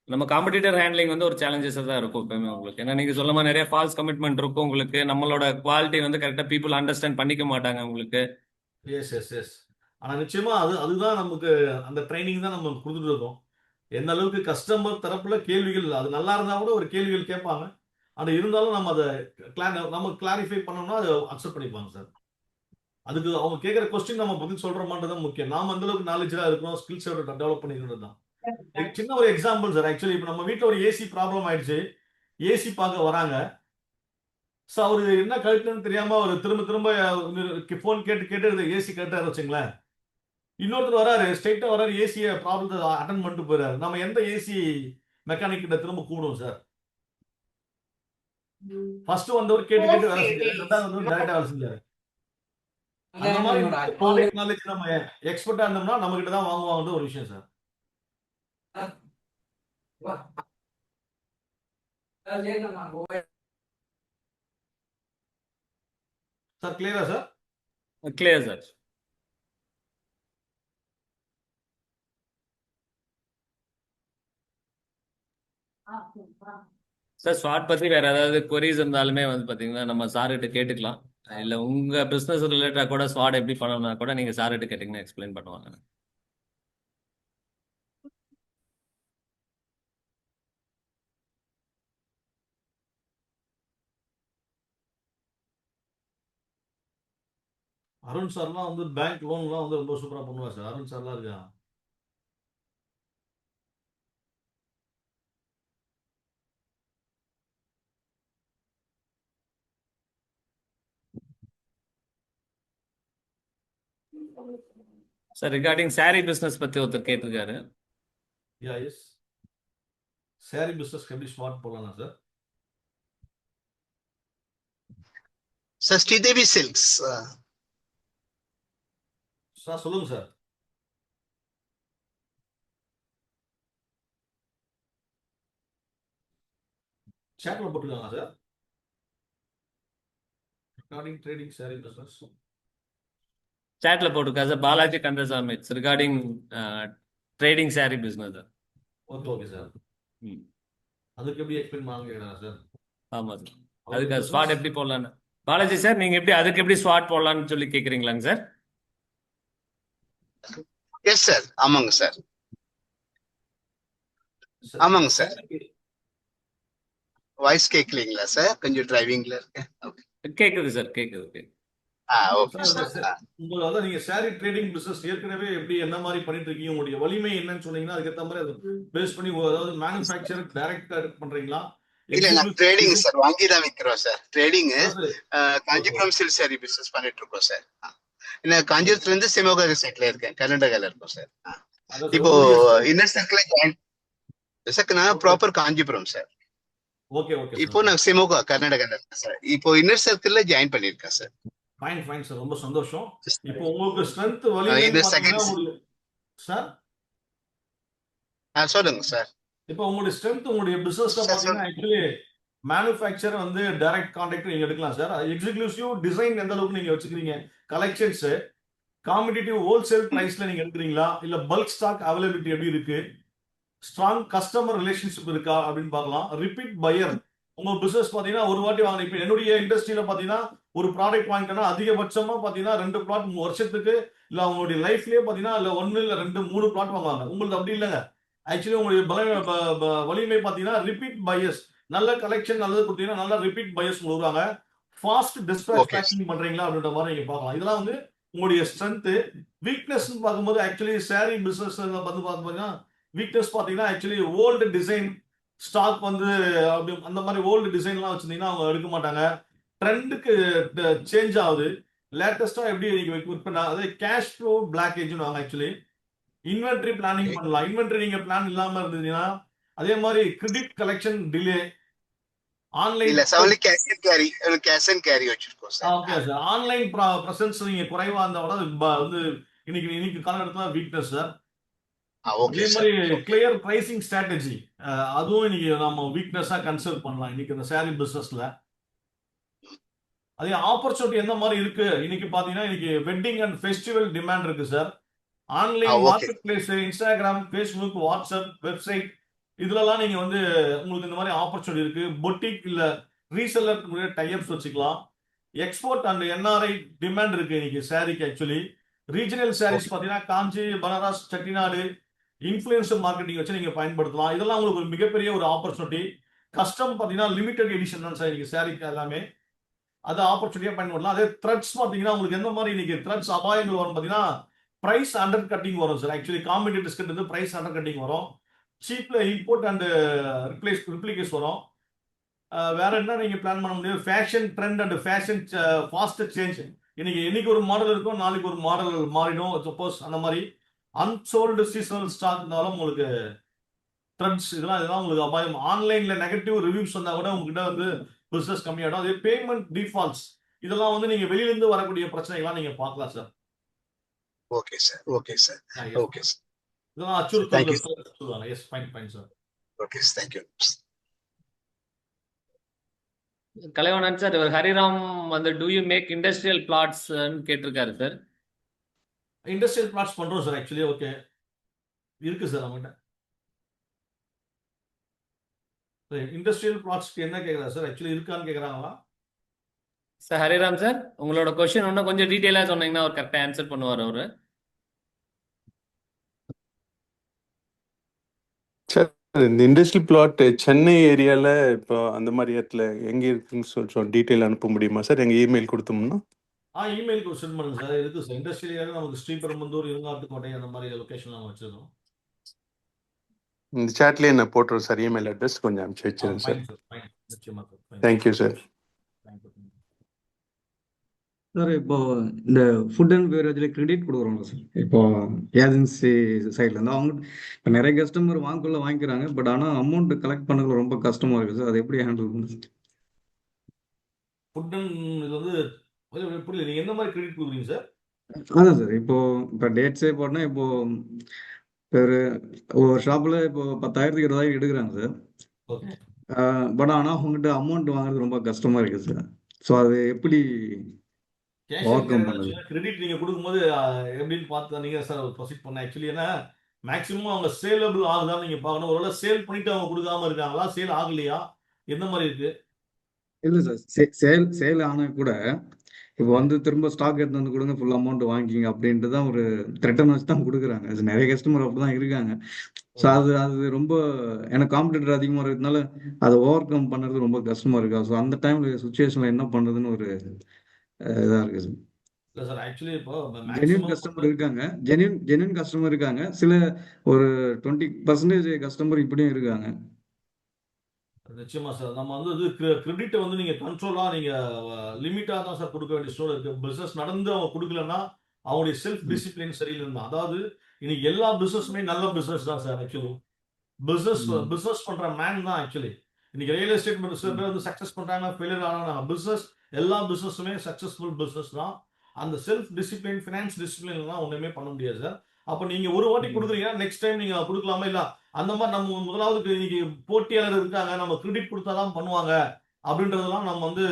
Speaker 1: நம்ம காம்படிட்டர் ஹேண்ட்லிங் வந்து ஒரு சேலஞ்சஸாக தான் இருக்கும் எப்பவுமே உங்களுக்கு. ஏன்னா நீங்க சொல்ல மாதிரி நிறைய ஃபால்ஸ் கமிட்மெண்ட் இருக்கும் உங்களுக்கு. நம்மளோட குவாலிட்டி வந்து கரெக்டாக பீப்புள் அண்டர்ஸ்டாண்ட் பண்ணிக்க மாட்டாங்க உங்களுக்கு.
Speaker 2: Yes yes yes. ஆனால் நிச்சயமா அதுதான் நமக்கு அந்த ட்ரைனிங் தான் நம்ம கொடுத்துட்டு இருக்கோம். எந்த அளவுக்கு கஸ்டமர் தரப்புல கேள்விகள் அது நல்லா இருந்தா கூட ஒரு கேள்விகள் கேட்பாங்க. ஆனால் இருந்தாலும் நம்ம அதை நம்ம கிளாரிஃபை பண்ணோம்னா அதை அக்செப்ட் பண்ணிப்பாங்க சார். அதுக்கு அவங்க கேட்குற கொஸ்டின் நம்ம பதில் சொல்றோமான்றது தான் முக்கியம். நாம அந்த அளவுக்கு நாலேஜா இருக்கணும், ஸ்கில்ஸ் டெவலப் பண்ணிக்கிறது தான். சின்ன ஒரு எக்ஸாம்பிள் சார். ஆக்சுவலி இப்போ நம்ம வீட்டில் ஒரு ஏசி ப்ராப்ளம் ஆயிடுச்சு, ஏசி பார்க்க வராங்க. ஸோ அவரு என்ன கழுத்துன்னு தெரியாம அவர் திரும்ப திரும்ப ஃபோன் கேட்டு ஏசி கேட்டாரு வச்சுங்களேன். இன்னொருத்தர் வராரு, ஸ்ட்ரைட்டா வராரு, ஏசியை ப்ராப்ளத்தை அட்டன் பண்ணிட்டு போயிறாரு. நம்ம எந்த ஏசி மெக்கானிக் கிட்ட திரும்ப கூப்பிடுவோம் சார்? ஃபர்ஸ்ட் வந்தவர் கேட்டு வேலை செஞ்சாரு, ரெண்டாவது வந்தவர் டைரக்டா வேலை செஞ்சாரு. அந்த மாதிரி ப்ராடக்ட் நாலேஜ் நம்ம எக்ஸ்பர்ட்டா இருந்தோம்னா நம்ம கிட்ட தான் வாங்குவாங்கன்ற ஒரு விஷயம் சார். சார் கிளியரா சார்?
Speaker 1: Clear sir. சார் ஸ்வாட் பத்தி வேற ஏதாவது queries இருந்தாலுமே வந்து பாத்தீங்கன்னா நம்ம சார்கிட்ட கேட்டுக்கலாம். இல்ல உங்க பிசினஸ் ரிலேட்டடா கூட ஸ்வாட் எப்படி பண்ணணும்னா கூட நீங்க சார்கிட்ட கேட்டீங்கன்னா எக்ஸ்பிளைன் பண்ணுவாங்க.
Speaker 2: அருண் சார்லாம் வந்து பேங்க் லோன்லாம் வந்து ரொம்ப சூப்பரா பண்ணுவார் சார். அருண் சார்லாம் இருக்கா?
Speaker 1: சார் ரிகார்டிங் சாரி பிசினஸ் பத்தி ஒருத்தர் கேட்டிருக்காரு.
Speaker 2: Yeah yes. சாரி பிசினஸ் எப்படி ஸ்மார்ட் போடலாம் sir?
Speaker 9: Sir, Sridevi Silks.
Speaker 2: Sir சொல்லுங்க சார். சாட்ல போட்டுருக்காங்க sir. Regarding trading sari business.
Speaker 1: சாட்ல போட்டிருக்கா sir. Balaji Kandasamy. It's regarding trading sari business.
Speaker 2: Okay okay sir. அதுக்கு எப்படி எக்ஸ்பிளைன் பண்ணுங்க சார்?
Speaker 1: ஆமா சார். அதுக்கு ஸ்வாட் எப்படி போடலான்னு பாலாஜி சார் நீங்க எப்படி அதுக்கு எப்படி ஸ்வாட் போடலாம்னு சொல்லி கேக்குறீங்களாங்க சார்?
Speaker 9: Yes sir. ஆமாங்க சார். ஆமாங்க சார். வாய்ஸ் கேட்கலீங்களா சார்? கொஞ்சம் டிரைவிங்ல இருக்கேன்.
Speaker 1: கேக்குது சார், கேக்குது.
Speaker 9: Okay sir.
Speaker 2: உங்களோட நீங்க சாரி ட்ரேடிங் பிசினஸ் ஏற்கனவே எப்படி என்ன மாதிரி பண்ணிட்டு இருக்கீங்க, உங்களுடைய வலிமை என்னன்னு சொன்னீங்கன்னா அதுக்கேற்ற மாதிரி அதை பேஸ் பண்ணி அதாவது மேனுஃபேக்சர் டைரக்டா பண்றீங்களா?
Speaker 9: இல்ல நான் ட்ரேடிங் சார், வாங்கி தான் விற்கிறோம் sir. Trading Kanchipuram silk sorry business பண்ணிட்டு இருக்கோம் சார். நான் காஞ்சிபுரத்துல இருந்து சிமோகா சைட்ல இருக்கேன், கர்நாடகால இருக்கோம் சார். இப்போ இன்னர் சர்க்கிள் ஜாயின் சார். நான் proper Kanchipuram sir.
Speaker 2: Okay okay.
Speaker 9: இப்போ நான் சிமோகா கர்நாடகால இருக்கேன் சார். இப்போ இன்னர் சர்க்கிள்ல ஜாயின் பண்ணிருக்கேன் சார்.
Speaker 2: ஃபைன் ஃபைன் சார், ரொம்ப சந்தோஷம். இப்போ உங்களுக்கு ஸ்ட்ரெngth வலிமை சார்
Speaker 9: சொல்லுங்க சார்.
Speaker 2: இப்போ உங்களுடைய ஸ்ட்ரெngth உங்களுடைய பிசினஸ்ல பாத்தீங்கன்னா ஆக்சுவலி மேனுஃபேக்சர் வந்து டைரக்ட் கான்ட்ராக்ட் நீங்க எடுக்கலாம் சார். எக்ஸிக்ளூசிவ் டிசைன் எந்த அளவுக்கு நீங்க வச்சுக்கிறீங்க, கலெக்ஷன்ஸ் காம்படிட்டிவ் ஹோல்சேல் பிரைஸ்ல நீங்க எடுக்கிறீங்களா, இல்ல பல்க் ஸ்டாக் அவைலபிலிட்டி எப்படி இருக்கு, ஸ்ட்ராங் கஸ்டமர் ரிலேஷன்ஷிப் இருக்கா அப்படின்னு பார்க்கலாம். ரிப்பீட் பையர் உங்க பிசினஸ் பாத்தீங்கன்னா ஒரு வாட்டி வாங்க. இப்போ என்னுடைய இண்டஸ்ட்ரியில பாத்தீங்கன்னா ஒரு ப்ராடக்ட் வாங்கிட்டோம்னா அதிகபட்சமா பாத்தீங்கன்னா 2 பிளாட் வருஷத்துக்கு இல்ல அவங்களுடைய லைஃப்லயே பாத்தீங்கன்னா இல்ல 1 இல்ல 2 3 பிளாட் வாங்குவாங்க. உங்களுக்கு அப்படி இல்லைங்க. ஆக்சுவலி உங்களுடைய வலிமை பாத்தீங்கன்னா ரிப்பீட் பையர்ஸ். நல்ல கலெக்ஷன் நல்லது கொடுத்தீங்கன்னா நல்லா ரிப்பீட் பையர்ஸ் வருவாங்க. ஃபாஸ்ட் டிஸ்பேட்ச் பேக்கிங் பண்றீங்களா அப்படின்ற மாதிரி நீங்க பார்க்கலாம். இதெல்லாம் வந்து உங்களுடைய ஸ்ட்ரென்த். வீக்னஸ் பார்க்கும்போது ஆக்சுவலி சாரி பிசினஸ் வந்து பாத்தீங்கன்னா வீக்னஸ் பாத்தீங்கன்னா ஆக்சுவலி ஓல்டு டிசைன் ஸ்டாக் வந்து அப்படி அந்த மாதிரி ஓல்டு டிசைன்லாம் வச்சிருந்தீங்கன்னா அவங்க எடுக்க மாட்டாங்க. ட்ரெண்டுக்கு சேஞ்ச் ஆகுது. லேட்டஸ்டா எப்படி நீங்க அதே கேஷ் ஃப்ளோ பிளாக்கேஜ்னு வாங்க. ஆக்சுவலி இன்வென்ட்ரி பிளானிங் பண்ணலாம். இன்வென்ட்ரி நீங்க பிளான் இல்லாம இருந்தீங்கன்னா அதே மாதிரி கிரெடிட் கலெக்ஷன் டிலே ஆன்லைன்
Speaker 9: இல்ல sir, only cash and carry வச்சிருக்கோம் sir.
Speaker 2: Okay sir. Online presence நீங்க குறைவா இருந்தா கூட வந்து இன்னைக்கு இன்னைக்கு காலகட்டத்துல வீக்னஸ் சார்.
Speaker 9: ஓகே
Speaker 2: அதே
Speaker 9: சார்.
Speaker 2: மாதிரி கிளியர் பிரைசிங் ஸ்ட்ராட்டஜி, அதுவும் இன்னைக்கு நம்ம வீக்னஸா கன்சிடர் பண்ணலாம் இன்னைக்கு இந்த சாரி பிசினஸ்ல. அதே ஆப்பர்ச்சுனிட்டி எந்த மாதிரி இருக்கு இன்னைக்கு பாத்தீங்கன்னா, இன்னைக்கு வெட்டிங் அண்ட் ஃபெஸ்டிவல் டிமாண்ட் இருக்கு sir. Online
Speaker 9: okay.
Speaker 2: Market place, Instagram, Facebook, WhatsApp, website இதுலலாம் நீங்க வந்து உங்களுக்கு இந்த மாதிரி ஆப்பர்ச்சுனிட்டி இருக்கு. பொட்டிக் இல்ல ரீசெல்லர் டைப்ஸ் வச்சுக்கலாம். எக்ஸ்போர்ட் அண்ட் என்ஆர்ஐ டிமாண்ட் இருக்கு இன்னைக்கு சாரிக்கு. ஆக்சுவலி ரீஜனல் சாரீஸ் பாத்தீங்கன்னா காஞ்சி, பனாரஸ், செட்டிநாடு இன்ஃபுளுசர் மார்க்கெட்டிங் வச்சு நீங்க பயன்படுத்தலாம். இதெல்லாம் உங்களுக்கு ஒரு மிகப்பெரிய ஒரு ஆப்பர்ச்சுனிட்டி. கஸ்டம் பாத்தீங்கன்னா லிமிடெட் எடிஷன் தான் சார் இன்னைக்கு சாரிக்கு எல்லாமே. அது ஆப்பர்ச்சுனிட்டியா பயன்படலாம். அதே த்ரெட்ஸ் பாத்தீங்கன்னா உங்களுக்கு எந்த மாதிரி இன்னைக்கு த்ரெட்ஸ் அபாயங்கள் வரும் பாத்தீங்கன்னா, பிரைஸ் அண்டர் கட்டிங் வரும் சார். ஆக்சுவலி காம்படிட்டர்ஸ் கிட்ட இருந்து பிரைஸ் அண்டர் கட்டிங் வரும். சீப்ல இம்போர்ட் அண்ட் ரிப்ளிகேஸ் வரும். வேற என்ன நீங்க பிளான் பண்ண முடியும்? Fashion trend and fashion fast change. இன்னைக்கு ஒரு மாடல் இருக்கும், நாளைக்கு ஒரு மாடல் மாறிடும். சப்போஸ் அந்த மாதிரி அன்சோல்டு சீசனல் ஸ்டாக்னாலும் உங்களுக்கு ட்ரெண்ட்ஸ் இதெல்லாம் உங்களுக்கு அபாயம். ஆன்லைன்ல நெகட்டிவ் ரிவ்யூஸ் வந்தா கூட உங்ககிட்ட வந்து பிசினஸ் கம்மியாயிடும். அதே பேமெண்ட் டிஃபால்ட்ஸ் இதெல்லாம் வந்து நீங்க வெளியில இருந்து வரக்கூடிய பிரச்சனைகள்லாம் நீங்க பார்க்கலாம் சார்.
Speaker 9: Okay sir. Okay sir. Okay sir.
Speaker 2: இதெல்லாம்
Speaker 9: தேங்க்யூ.
Speaker 2: அச்சுறுத்தல் சொல்லுவாங்க. Yes, fine sir.
Speaker 9: Okay, thank you.
Speaker 1: Kalaivanan sir, இவர் ஹரிராம் வந்து do you make industrial plots கேட்டிருக்காரு சார்.
Speaker 2: இண்டஸ்ட்ரியல் பிளாட்ஸ் பண்றோம் சார். ஆக்சுவலி ஓகே இருக்கு சார் நம்மகிட்ட. இண்டஸ்ட்ரியல் பிளாட்ஸ்க்கு என்ன கேக்குறாரு சார்? ஆக்சுவலி இருக்கான்னு கேக்குறாங்களா
Speaker 1: சார்? ஹரிராம் சார், உங்களோட கொஸ்டின் இன்னும் கொஞ்சம் டீட்டெயிலாக சொன்னீங்கன்னா அவர் கரெக்டாக ஆன்சர் பண்ணுவார் அவரு.
Speaker 10: சார், இந்த இண்டஸ்ட்ரியல் பிளாட் சென்னை ஏரியால இப்போ அந்த மாதிரி இடத்துல எங்க இருக்குன்னு சொல்லி டீட்டெயில் அனுப்ப முடியுமா சார்? எங்க இமெயில் கொடுத்தோம்னா
Speaker 2: இமெயிலுக்கு சென்ட் பண்ணுங்க சார். இருக்கு சார். இண்டஸ்ட்ரியல் ஏரியா நமக்கு ஸ்ரீபெரும்புதூர், இருங்காட்டுக்கோட்டை அந்த மாதிரி லொகேஷன் நாங்கள் வச்சிருக்கோம்.
Speaker 10: இந்த சேட்லேயே நான் போட்டுறேன் சார். இமெயில் அட்ரஸ் கொஞ்சம் அனுப்பிச்சு வச்சிருங்க சார்.
Speaker 2: நிச்சயமா சார்.
Speaker 10: Thank you sir.
Speaker 3: சார் இப்போ இந்த ஃபுட் அண்ட் பேவரேஜில் கிரெடிட் கொடுக்குறோம்ல சார், இப்போ ஏஜென்சி சைட்லேருந்து அவங்க இப்போ நிறைய கஸ்டமர் வாங்கிக்கிறாங்க. பட் ஆனால் அமௌண்ட் கலெக்ட் பண்ணல ரொம்ப கஷ்டமாக இருக்குது சார். அது எப்படி ஹேண்டில் பண்ணுறது?
Speaker 2: ஃபுட் அண்ட் இது வந்து புரியல, நீங்க எந்த மாதிரி கிரெடிட் கொடுக்குறீங்க சார்?
Speaker 3: அதான் சார், இப்போ டேட்ஸே போட்டோன்னா இப்போ ஒரு ஷாப்பில் இப்போ 10,000க்கு 20,000 எடுக்கிறாங்க சார்.
Speaker 2: ஓகே.
Speaker 3: பட் ஆனால் அவங்ககிட்ட அமௌண்ட் வாங்குறது ரொம்ப கஷ்டமாக இருக்குது சார். ஸோ அது எப்படி ஓவர் கம் பண்ணுறது?
Speaker 2: கிரெடிட் நீங்க கொடுக்கும்போது எப்படின்னு பார்த்து நீங்க சார் ப்ரொசீட் பண்ண. ஆக்சுவலி ஏன்னா மேக்ஸிமம் அவங்க சேலபிள் ஆகுதான்னு நீங்க பார்க்கணும். ஒருவேளை சேல் பண்ணிட்டு அவங்க கொடுக்காம இருக்காங்களா, சேல் ஆகலையா, எந்த மாதிரி இருக்கு?
Speaker 3: இல்லை சார், சேல் ஆனால் கூட இப்போ வந்து திரும்ப ஸ்டாக் எடுத்து வந்து கொடுங்க, ஃபுல் அமௌண்ட் வாங்கிக்கிங்க அப்படின்ட்டு தான் ஒரு த்ரெட்டன் வச்சு தான் கொடுக்குறாங்க. அது நிறைய கஸ்டமர் அப்படி தான் இருக்காங்க. ஸோ அது ரொம்ப எனக்கு காம்படிட்டர் அதிகமாக இருக்கிறதுனால அதை ஓவர் கம் பண்ணுறது ரொம்ப கஷ்டமாக இருக்கா. ஸோ அந்த டைமில் சுச்சுவேஷனில் என்ன பண்ணுறதுன்னு ஒரு இதாக இருக்குது சார்.
Speaker 2: இல்லை சார், ஆக்சுவலி இப்போ
Speaker 3: ஜென்யூன் கஸ்டமர் இருக்காங்க, ஜென்யூன் கஸ்டமர் இருக்காங்க. சில ஒரு 20% கஸ்டமர் இப்படியும் இருக்காங்க.
Speaker 2: நிச்சயமா சார். நம்ம வந்து கிரெடிட்டை வந்து நீங்க கண்ட்ரோலா நீங்க லிமிட்டா தான் சார் கொடுக்க வேண்டிய சூழல் இருக்கு. பிசினஸ் நடந்து அவங்க கொடுக்கலன்னா அவங்களுடைய செல்ஃப் டிசிப்ளின் சரியில்லைன்னா, அதாவது இன்னைக்கு எல்லா பிசினஸுமே நல்ல பிசினஸ் தான் சார். ஆக்சுவலி பிசினஸ் பண்ற மேன் தான் ஆக்சுவலி. இன்னைக்கு ரியல் எஸ்டேட் சில பேர் வந்து சக்சஸ் பண்றாங்க, ஃபெயிலியர் ஆனாங்க. பிசினஸ் எல்லா பிசினஸுமே சக்சஸ்ஃபுல் பிசினஸ் தான். அந்த செல்ஃப் டிசிப்ளின், ஃபினான்ஸ் டிசிப்ளின் தான் ஒண்ணுமே பண்ண முடியாது சார். அப்ப நீங்க ஒரு வாட்டி கொடுக்குறீங்கன்னா நெக்ஸ்ட் டைம் நீங்க கொடுக்கலாமா? இல்ல அந்த மாதிரி நம்ம முதலாவது இன்னைக்கு போட்டியாளர் இருக்காங்க, நம்ம கிரெடிட் கொடுத்தாதான் பண்ணுவாங்க அப்படின்றதெல்லாம் நம்ம வந்து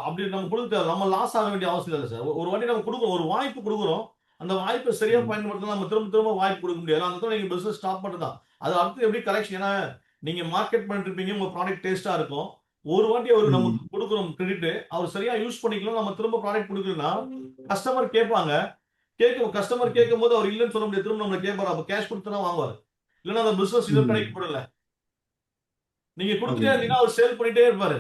Speaker 2: அப்படி நம்ம கொடுக்க நம்ம லாஸ் ஆக வேண்டிய அவசியம் இல்லை சார். ஒரு வாட்டி நம்ம கொடுக்குறோம், ஒரு வாய்ப்பு கொடுக்குறோம். அந்த வாய்ப்பை சரியா பயன்படுத்தலாம். நம்ம திரும்ப வாய்ப்பு கொடுக்க முடியாது. அந்த நீங்க பிசினஸ் ஸ்டாப் பண்ணுதான். அது அடுத்து எப்படி கரெக்ஷன்? ஏன்னா நீங்க மார்க்கெட் பண்ணிட்டு இருப்பீங்க, உங்க ப்ராடக்ட் டேஸ்டா இருக்கும். ஒரு வாட்டி அவருக்கு நம்ம கொடுக்குறோம் கிரெடிட், அவர் சரியா யூஸ் பண்ணிக்கலாம். நம்ம திரும்ப ப்ராடக்ட் கொடுக்கலன்னா கஸ்டமர் கேட்பாங்க. கஸ்டமர் கேட்கும் போது அவர் இல்லைன்னு சொல்ல முடியாது. திரும்ப நம்மளை கேட்பாரு. அப்ப கேஷ் கொடுத்து தான் வாங்குவார். இல்லைன்னா அந்த பிசினஸ் இது கிடைக்கப்படல. நீங்க கொடுத்துட்டே இருந்தீங்கன்னா அவர் சேல் பண்ணிட்டே இருப்பாரு.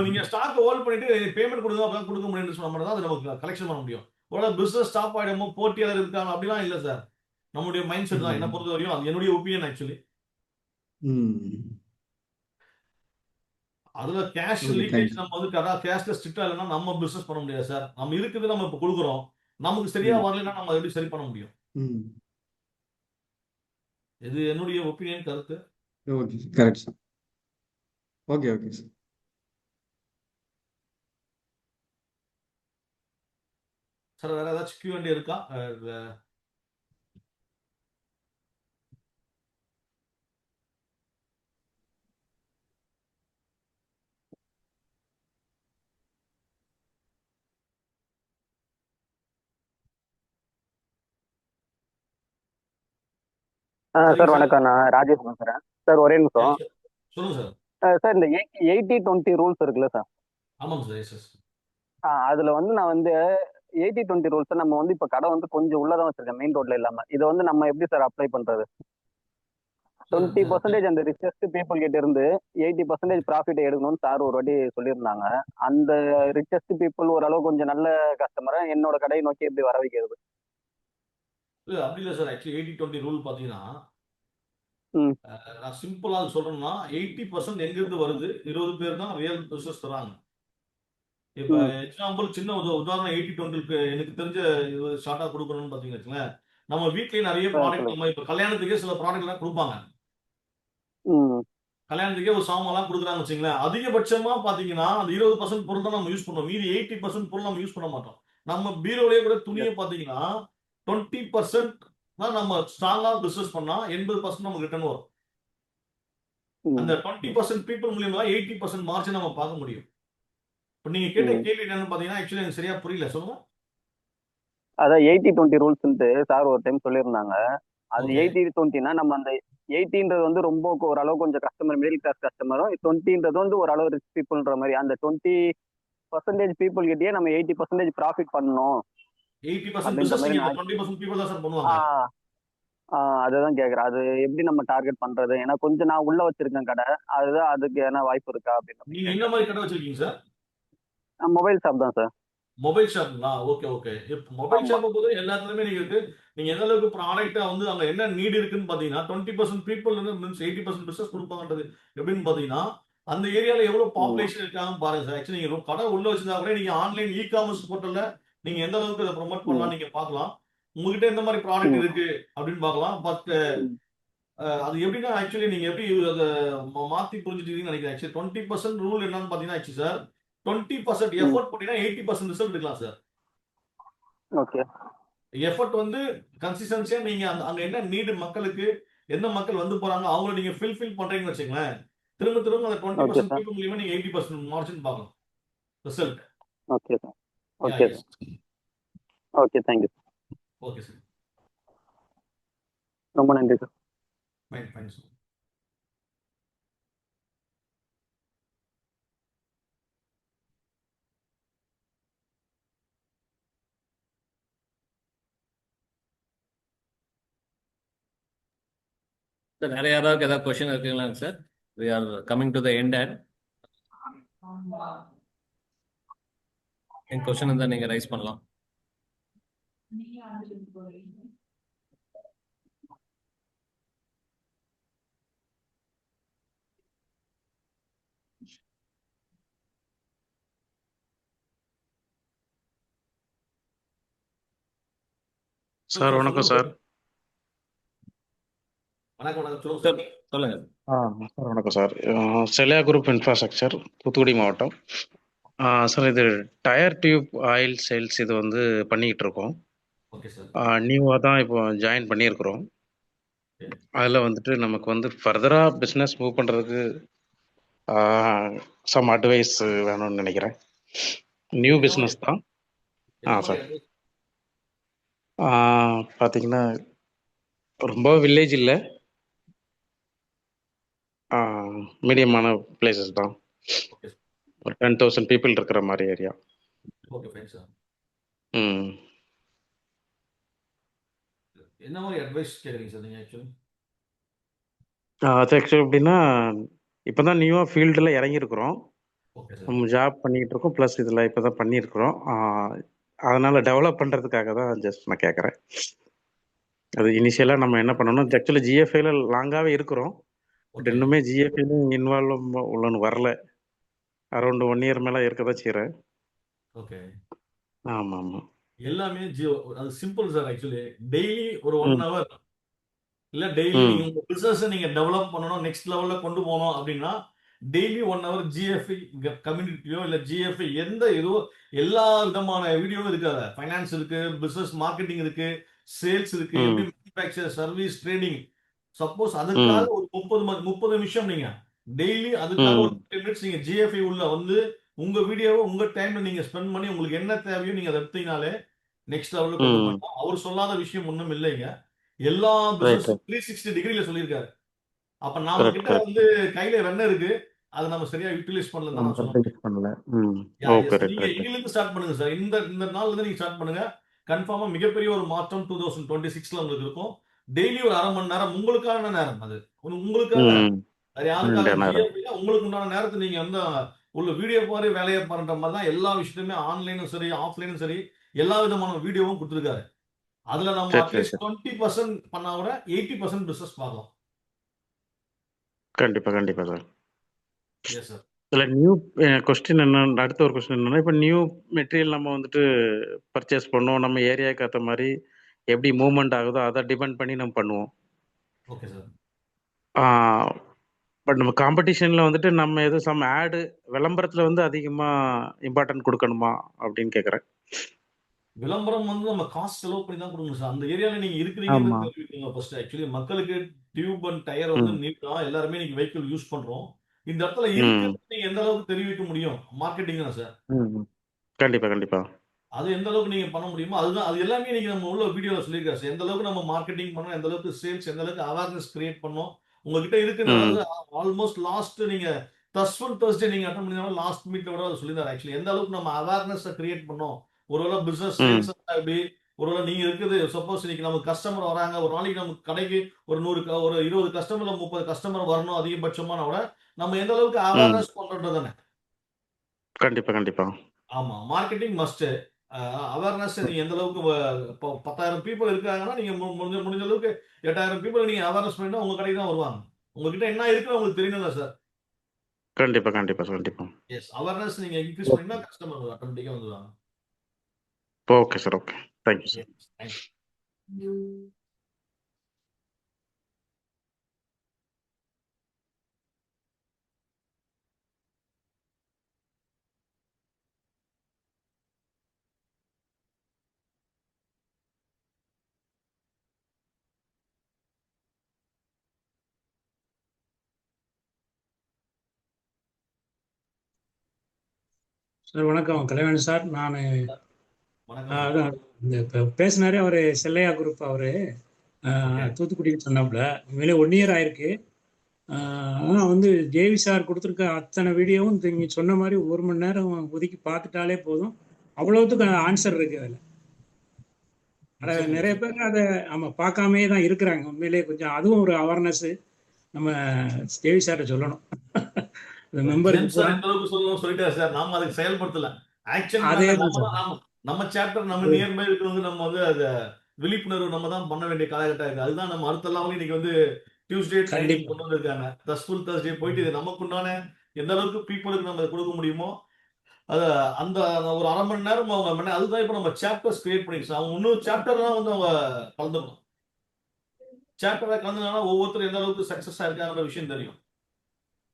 Speaker 2: நீங்க ஸ்டாக் ஹோல்ட் பண்ணிட்டு பேமெண்ட் கொடுங்க, அப்பதான் கொடுக்க முடியும்னு சொன்ன மாதிரி தான் அது நமக்கு கலெக்ஷன் பண்ண முடியும். ஒரு பிசினஸ் ஸ்டாப் ஆயிடுமோ, போட்டியாளர் இருக்காங்க அப்படிலாம் இல்லை சார். நம்முடைய மைண்ட் செட் தான் என்ன பொறுத்த வரையும். அது என்னுடைய ஒப்பீனியன் ஆக்சுவலி. அதுல கேஷ் லீக்கேஜ் நம்ம வந்து கேஷ்ல ஸ்ட்ரிக்டா இல்லைன்னா நம்ம பிசினஸ் பண்ண முடியாது சார். நம்ம இருக்குது, நம்ம இப்ப கொடுக்குறோம், நமக்கு சரியா வரலைன்னா நம்ம எப்படி சரி பண்ண முடியும்? இது என்னுடைய ஒப்பீனியன், கருத்து.
Speaker 3: Okay correct sir. Okay sir.
Speaker 2: Sir வேற ஏதாச்சும் Q&A இருக்கா? சரிங்க
Speaker 7: சார்
Speaker 2: சார்.
Speaker 7: வணக்கம், நான் ராஜேஷ் பேசுகிறேன் சார். ஒரே நிமிஷம்
Speaker 2: சார் சொல்லுங்க சார்.
Speaker 7: சார். இந்த 80-20 ரூல்ஸ் இருக்குல்ல சார்,
Speaker 2: ஆமாங்க சார். S S.
Speaker 7: அதில் வந்து நான் வந்து 80-20 ரூல்ஸை நம்ம வந்து இப்போ கடை வந்து கொஞ்சம் உள்ளதான் வச்சிருக்கேன், மெயின் ரோட்ல இல்லாமல். இதை வந்து நம்ம எப்படி சார் அப்ளை பண்ணுறது?
Speaker 2: சார்
Speaker 7: 20% அந்த ரிச்சஸ்ட் பீப்புள் கிட்ட இருந்து 80% ப்ராஃபிட் எடுக்கணும்னு சார் ஒரு வாட்டி சொல்லியிருந்தாங்க. அந்த ரிச்சஸ்ட் பீப்புள் ஓரளவு கொஞ்சம் நல்ல கஸ்டமரை என்னோட கடையை நோக்கி எப்படி வர வைக்கிறது?
Speaker 2: இல்ல அப்படி இல்லை சார். ஆக்சுவலி 80-20 ரூல் பார்த்தீங்கன்னா
Speaker 7: ம்
Speaker 2: நான் சிம்பிளா சொல்றேன்னா 80% எங்கிருந்து வருது, 20 பேர் தான் ரியல் பிசினஸ் தராங்க. இப்ப
Speaker 7: ம்
Speaker 2: எக்ஸாம்பிள் சின்ன உதாரணம் 80-20க்கு எனக்கு தெரிஞ்ச ஷார்ட்டா கொடுக்கணும்னு பாத்தீங்கன்னு வச்சுங்களேன். நம்ம வீட்லயே நிறைய ப்ராடக்ட்
Speaker 7: சொல்லுங்க.
Speaker 2: நம்ம இப்ப கல்யாணத்துக்கே சில ப்ராடக்ட் எல்லாம் கொடுப்பாங்க.
Speaker 7: ம்
Speaker 2: கல்யாணத்துக்கே ஒரு சாமான்லாம் கொடுக்குறாங்க வச்சுங்களேன். அதிகபட்சமா பாத்தீங்கன்னா அந்த 20% பொருள் தான் நம்ம யூஸ் பண்ணுவோம். மீதி 80% பொருள் நம்ம யூஸ் பண்ண மாட்டோம். நம்ம பீரோலயே கூட துணியை பாத்தீங்கன்னா 20% தான் நம்ம ஸ்ட்ராங்கா பிசினஸ் பண்ணா 80% நமக்கு ரிட்டர்ன் வரும். அந்த 20% பீப்புள் மூலியமா 80% மார்ஜின் நம்ம பார்க்க முடியும். இப்ப நீங்க கேட்ட கேள்வி என்னன்னு பாத்தீங்கன்னா ஆக்சுவலி எனக்கு சரியா புரியல, சொல்லுங்க.
Speaker 7: அதான் 80-20 ரூல்ஸ்ன்ட்டு சார் ஒரு டைம் சொல்லியிருந்தாங்க. அது
Speaker 2: ஓகே
Speaker 7: 80-20னா நம்ம அந்த 80ன்றது வந்து ரொம்ப ஓரளவு கொஞ்சம் கஸ்டமர், மிடில் கிளாஸ் கஸ்டமரும், 20ன்றது வந்து ஓரளவு ரிச் பீப்புள்ன்ற மாதிரி அந்த 20% பீப்புள் கிட்டயே நம்ம 80% ப்ராஃபிட் பண்ணணும்
Speaker 2: 80%
Speaker 7: அப்படின்ற
Speaker 2: பிசினஸ்
Speaker 7: மாதிரி
Speaker 2: நீங்க இந்த
Speaker 7: நான்
Speaker 2: 20% பீப்புள் தான் சார்
Speaker 7: ஆ
Speaker 2: பண்ணுவாங்க.
Speaker 7: அதுதான் கேட்குறேன். அது எப்படி நம்ம டார்கெட் பண்றது? ஏன்னா கொஞ்சம் நான் உள்ள வச்சிருக்கேன் கடை, அதுதான் அதுக்கு என்ன வாய்ப்பு இருக்கா அப்படின்னு
Speaker 2: நீங்க என்ன
Speaker 7: கேட்குறேன்.
Speaker 2: மாதிரி கடை வச்சிருக்கீங்க சார்?
Speaker 7: மொபைல் ஷாப் தான் சார்.
Speaker 2: மொபைல் ஷாப்புங்களா? Okay okay. இப்போ மொபைல்
Speaker 7: ஆமா.
Speaker 2: ஷாப்பை பொறுத்த எல்லாத்துலயுமே நீங்க இருக்கு. நீங்க எந்த அளவுக்கு ப்ராடக்ட்டை வந்து அங்க என்ன நீட் இருக்குன்னு பாத்தீங்கன்னா 20% பீப்புள் வந்து மீன்ஸ் 80% பிசினஸ் கொடுப்பாங்கன்றது எப்படின்னு பாத்தீங்கன்னா அந்த ஏரியால எவ்வளவு பாப்புலேஷன் இருக்காங்கன்னு பாருங்க சார். ஆக்சுவலி நீங்க கடை உள்ள வச்சிருந்தா கூட நீங்க ஆன்லைன் காமர்ஸ் போர்ட்டல்ல நீங்க எந்த அளவுக்கு அதை ப்ரொமோட் பண்ணலாம் நீங்க பார்க்கலாம். உங்ககிட்ட எந்த மாதிரி ப்ராடக்ட் இருக்கு அப்படின்னு பார்க்கலாம். பட் அது எப்படின்னா ஆக்சுவலி நீங்க எப்படி அதை மாத்தி புரிஞ்சுட்டீங்கன்னு நினைக்கிறேன். ஆக்சுவலி 20% ரூல் என்னன்னு பாத்தீங்கன்னா ஆக்சுவலி சார் 20% எஃபோர்ட் போட்டீங்கன்னா 80% ரிசல்ட் எடுக்கலாம் சார்.
Speaker 7: ஓகே
Speaker 2: எஃபர்ட் வந்து கன்சிஸ்டன்சியா நீங்க அங்க என்ன நீடு மக்களுக்கு, எந்த மக்கள் வந்து போறாங்க அவங்கள நீங்க ஃபில் பண்றீங்கன்னு வச்சுங்களேன். திரும்ப திரும்ப அந்த
Speaker 7: ஓகே
Speaker 2: 20%
Speaker 7: சார்.
Speaker 2: பீப்புள் மூலியமா நீங்க 80% மார்ஜின் பார்க்கலாம் result.
Speaker 7: Okay sir. Okay
Speaker 2: yes.
Speaker 7: Sir. Okay, thank you.
Speaker 2: Okay sir.
Speaker 7: ரொம்ப நன்றி sir.
Speaker 2: Fine fine sir.
Speaker 1: Sir வேற யாராவது ஏதாவது கொஸ்டின் இருக்குங்களாங்க sir? We are coming to the end and any question இருந்தால் நீங்க ரைஸ் பண்ணலாம்.
Speaker 11: சார் வணக்கம் சார்.
Speaker 2: வணக்கம் வணக்கம். சொல்லுங்க
Speaker 1: சார்
Speaker 2: சார்.
Speaker 1: சொல்லுங்க.
Speaker 11: சார் வணக்கம் சார். செலியா குரூப் இன்ஃப்ராஸ்ட்ரக்சர், தூத்துக்குடி மாவட்டம். சார் இது டயர் டியூப் ஆயில் சேல்ஸ் இது வந்து பண்ணிக்கிட்டு இருக்கோம்.
Speaker 2: Okay sir.
Speaker 11: நியூவாக தான் இப்போ ஜாயின் பண்ணியிருக்கிறோம். அதில் வந்துட்டு நமக்கு வந்து ஃபர்தராக பிஸ்னஸ் மூவ் பண்ணுறதுக்கு சம் அட்வைஸ் வேணும்னு நினைக்கிறேன். நியூ
Speaker 2: என்ன மாதிரி
Speaker 11: பிஸ்னஸ் தான்.
Speaker 2: என்ன மாதிரி
Speaker 11: சார்
Speaker 2: advice?
Speaker 11: பார்த்தீங்கன்னா ரொம்ப வில்லேஜ் இல்லை, மீடியமான பிளேசஸ் தான்.
Speaker 2: Okay sir.
Speaker 11: ஒரு 10,000 பீப்புள் இருக்கிற மாதிரி ஏரியா.
Speaker 2: Okay fine sir.
Speaker 11: ம்
Speaker 2: என்ன மாதிரி அட்வைஸ் கேக்குறீங்க சார் நீங்க ஆக்சுவலி?
Speaker 11: அது ஆக்சுவலி எப்படின்னா இப்போ தான் நியூவாக ஃபீல்டில் இறங்கியிருக்கிறோம்.
Speaker 2: Okay sir.
Speaker 11: நம்ம ஜாப் பண்ணிக்கிட்டு இருக்கோம், ப்ளஸ் இதில் இப்போ தான் பண்ணியிருக்கிறோம். அதனால் டெவலப் பண்ணுறதுக்காக தான் ஜஸ்ட் நான் கேட்குறேன். அது இனிஷியலாக நம்ம என்ன பண்ணணும், ஆக்சுவலி ஜிஎஃப்ஐல லாங்காகவே இருக்கிறோம். பட்
Speaker 2: ஓகே
Speaker 11: இன்னுமே ஜிஎஃப்ஐலும் இன்வால்வ் உள்ளன்னு வரல. அரௌண்ட் 1 இயர் மேலே இருக்க தான் செய்கிறேன்.
Speaker 2: ஓகே.
Speaker 11: ஆமாம் ஆமாம்.
Speaker 2: எல்லாமே அது சிம்பிள் சார். ஆக்சுவலி டெய்லி ஒரு 1
Speaker 11: ம்
Speaker 2: ஹவர் இல்ல டெய்லி
Speaker 11: ம்
Speaker 2: நீங்க உங்க பிசினஸ் நீங்க டெவலப் பண்ணணும், நெக்ஸ்ட் லெவல்ல கொண்டு போகணும் அப்படின்னா டெய்லி 1 hour ஜிஎஃப்ஐ கம்யூனிட்டியோ இல்ல ஜிஎஃப்ஐ எந்த ஏதோ எல்லா விதமான வீடியோவும் இருக்காது. ஃபைனான்ஸ் இருக்கு, பிசினஸ் மார்க்கெட்டிங் இருக்கு, சேல்ஸ் இருக்கு,
Speaker 11: ம்
Speaker 2: எப்படி மேனுஃபேக்சர், சர்வீஸ், ட்ரேடிங். சப்போஸ் அதுக்காக
Speaker 11: ம்
Speaker 2: ஒரு 30 நிமிஷம் நீங்க டெய்லி அதுக்காக ஒரு
Speaker 11: ம்
Speaker 2: 30 மினிட்ஸ் நீங்க ஜிஎஃப்ஐ உள்ள வந்து உங்க வீடியோவை உங்க டைம்ல நீங்க ஸ்பெண்ட் பண்ணி உங்களுக்கு என்ன தேவையோ நீங்க அதை எடுத்தீங்கனாலே நெக்ஸ்ட் லெவலுக்கு கொண்டு
Speaker 11: ம்
Speaker 2: போயிடலாம். அவர் சொல்லாத விஷயம் ஒண்ணும் இல்லைங்க. எல்லா
Speaker 11: ரைட்
Speaker 2: பிசினஸ்
Speaker 11: ரைட்
Speaker 2: 360 டிகிரில சொல்லியிருக்காரு. அப்ப நாம
Speaker 11: கரெக்ட்
Speaker 2: கிட்ட
Speaker 11: கரெக்ட்
Speaker 2: வந்து கையில வெண்ணெய் இருக்கு, அதை நம்ம சரியா யூட்டிலைஸ் பண்ணல தான்
Speaker 11: நம்ம
Speaker 2: நான் சொல்ல
Speaker 11: கரெக்டாக
Speaker 2: முடியும்.
Speaker 11: யூஸ் பண்ணல. ம்
Speaker 2: எஸ்
Speaker 11: ஓகே ரைட்
Speaker 2: நீங்க
Speaker 11: ரைட்
Speaker 2: இன்னிலிருந்து ஸ்டார்ட் பண்ணுங்க சார். இந்த இந்த நாள்ல இருந்து நீங்க ஸ்டார்ட் பண்ணுங்க. கன்ஃபார்மா மிகப்பெரிய ஒரு மாற்றம் 2026ல உங்களுக்கு இருக்கும். டெய்லி ஒரு 1/2 மணி நேரம் உங்களுக்கான நேரம் அது. உங்களுக்கான நேரம்.
Speaker 11: ம்
Speaker 2: வேற யாருக்காக ஜிஎஃப்ஐ உங்களுக்கு உண்டான நேரத்தை நீங்க வந்து உள்ள வீடியோ பாரு வேலையை பாருன்ற மாதிரி தான் எல்லா விஷயத்தையுமே ஆன்லைனும் சரி ஆஃப்லைனும் சரி எல்லா விதமான வீடியோவும் கொடுத்துருக்காரு. அதுல நம்ம
Speaker 11: சரி சரி
Speaker 2: அட்லீஸ்ட்
Speaker 11: சரி
Speaker 2: 20% பண்ணா கூட 80% பிசினஸ் பார்க்கலாம்.
Speaker 11: கண்டிப்பா கண்டிப்பா சார்.
Speaker 2: Yes sir.
Speaker 11: இதுல நியூ கொஸ்டின் என்ன, அடுத்த ஒரு கொஸ்டின் என்னன்னா, இப்போ நியூ மெட்டீரியல் நம்ம வந்துட்டு பர்ச்சேஸ் பண்ணுவோம், நம்ம ஏரியாவுக்கு ஏற்ற மாதிரி எப்படி மூவ்மெண்ட் ஆகுதோ அதை டிபெண்ட் பண்ணி நம்ம பண்ணுவோம்.
Speaker 2: Okay sir.
Speaker 11: பட் நம்ம காம்படிஷன்ல வந்துட்டு நம்ம எதுவும் சம் ஆடு விளம்பரத்துல வந்து அதிகமா இம்பார்ட்டன்ட் கொடுக்கணுமா அப்படின்னு கேட்குறேன்.
Speaker 2: விளம்பரம் வந்து நம்ம காசு செலவு பண்ணி தான் கொடுக்கணும் சார். அந்த ஏரியால நீங்க
Speaker 11: ஆமா
Speaker 2: இருக்கிறீங்கன்னு தெரிவிக்கீங்க ஃபர்ஸ்ட். ஆக்சுவலி மக்களுக்கு டியூப் அண்ட் டயர் வந்து
Speaker 11: ம்
Speaker 2: நீட்டா எல்லாருமே இன்னைக்கு வெஹிக்கிள் யூஸ் பண்றோம். இந்த இடத்துல
Speaker 11: ம்
Speaker 2: இருக்கிறது நீங்க எந்த அளவுக்கு தெரிவிக்க முடியும்? மார்க்கெட்டிங் தான் சார்.
Speaker 11: ம் கண்டிப்பா கண்டிப்பா
Speaker 2: அது எந்த அளவுக்கு நீங்க பண்ண முடியுமோ அதுதான். அது எல்லாமே நீங்க நம்ம உள்ள வீடியோல சொல்லியிருக்காரு சார். எந்த அளவுக்கு நம்ம மார்க்கெட்டிங் பண்ணோம், எந்த அளவுக்கு சேல்ஸ், எந்த அளவுக்கு அவேர்னஸ் கிரியேட் பண்ணோம். உங்ககிட்ட இருக்குன்னு
Speaker 11: ம்
Speaker 2: அதாவது ஆல்மோஸ்ட் லாஸ்ட் நீங்க தஸ்வன் Thursday நீங்க அட்டன் பண்ணீங்கன்னா லாஸ்ட் மீட்ல கூட அதை சொல்லியிருந்தாரு. ஆக்சுவலி எந்த அளவுக்கு நம்ம அவேர்னஸ் கிரியேட் பண்ணோம். ஒருவேளை பிசினஸ்
Speaker 11: ம்
Speaker 2: சேல்ஸ் எப்படி ஒருவேளை நீங்க இருக்குது சப்போஸ் இன்னைக்கு நமக்கு கஸ்டமர் வராங்க, ஒரு நாளைக்கு நமக்கு கடைக்கு ஒரு 100 ஒரு 20 கஸ்டமர்ல 30 கஸ்டமர் வரணும் அதிகபட்சமான விட நம்ம எந்த அளவுக்கு
Speaker 11: ம்
Speaker 2: அவேர்னஸ் பண்றது தானே.
Speaker 11: கண்டிப்பா கண்டிப்பா
Speaker 2: ஆமா மார்க்கெட்டிங் மஸ்ட். அவேர்னஸ் நீங்க எந்த அளவுக்கு இப்போ 10,000 பீப்புள் இருக்காங்கன்னா நீங்க முடிஞ்ச முடிஞ்ச அளவுக்கு 8,000 பீப்புள் நீங்க அவேர்னஸ் பண்ணிட்டா உங்க கடைக்கு தான் வருவாங்க. உங்ககிட்ட என்ன இருக்குன்னு உங்களுக்கு தெரியணும்ல சார்.
Speaker 11: கண்டிப்பா கண்டிப்பா கண்டிப்பா
Speaker 2: எஸ் அவேர்னஸ் நீங்க இன்க்ரீஸ் பண்ணீங்கன்னா கஸ்டமர் ஆட்டோமேட்டிக்கா வந்துருவாங்க.
Speaker 11: Okay sir okay thank you sir.
Speaker 2: Yes thank you.
Speaker 6: Sir வணக்கம் கலைவாணி சார். நான்
Speaker 2: வணக்கம் சார்.
Speaker 6: அதான் இந்த இப்போ பேசினாரே அவர் செல்லையா குரூப் அவர்
Speaker 2: ஓகே
Speaker 6: தூத்துக்குடின்னு சொன்னாப்புல. உண்மையிலே 1 இயர் ஆயிருக்கு. ஆனால் வந்து ஜேவி சார் கொடுத்துருக்க அத்தனை வீடியோவும் நீங்கள் சொன்ன மாதிரி 1 மணி நேரம் ஒதுக்கி பார்த்துட்டாலே போதும். அவ்வளோத்துக்கு ஆன்சர் இருக்கு அதில். ஆனால்
Speaker 2: நிச்சயமா
Speaker 6: நிறைய
Speaker 2: நிச்சயமா.
Speaker 6: பேர் அதை பார்க்காமே தான் இருக்கிறாங்க. உண்மையிலே கொஞ்சம் அதுவும் ஒரு அவேர்னஸ் நம்ம ஜேவி சார்ட்ட சொல்லணும். இந்த மெம்பருக்கு
Speaker 2: ஜேம்ஸ்
Speaker 6: பூரா
Speaker 2: சார் எந்த அளவுக்கு சொல்லணும் சொல்லிட்டாரு சார். நாம அதுக்கு செயல்படுத்தல. ஆக்ஷன்
Speaker 6: அதே
Speaker 2: பிளான்
Speaker 6: தான்
Speaker 2: நம்ம
Speaker 6: சார்.
Speaker 2: நம்ம நம்ம சாப்டர் நம்ம நியர்பை இருக்கிறவங்க நம்ம வந்து அத விழிப்புணர்வு நம்ம தான் பண்ண வேண்டிய காலகட்டம் இருக்கு. அதுதான் நம்ம அடுத்த லெவல் இன்னைக்கு வந்து டியூஸ்டே ட்ரைனிங்
Speaker 6: கண்டிப்பாக
Speaker 2: கொண்டு வந்திருக்காங்க. தஸ்ஃபுல் Thursday போயிட்டு இது நமக்கு உண்டான எந்த அளவுக்கு பீப்புளுக்கு நம்ம கொடுக்க முடியுமோ அத அந்த ஒரு 1/2 மணி நேரம் அவங்க அதுதான் இப்ப நம்ம சாப்டர்ஸ் கிரியேட் பண்ணிருக்கோம். அவங்க இன்னொரு சாப்டர்லாம் வந்து அவங்க கலந்துக்கணும். சாப்டரா கலந்துனா ஒவ்வொருத்தரும் எந்த அளவுக்கு சக்சஸ் ஆயிருக்காங்கன்ற விஷயம் தெரியும்.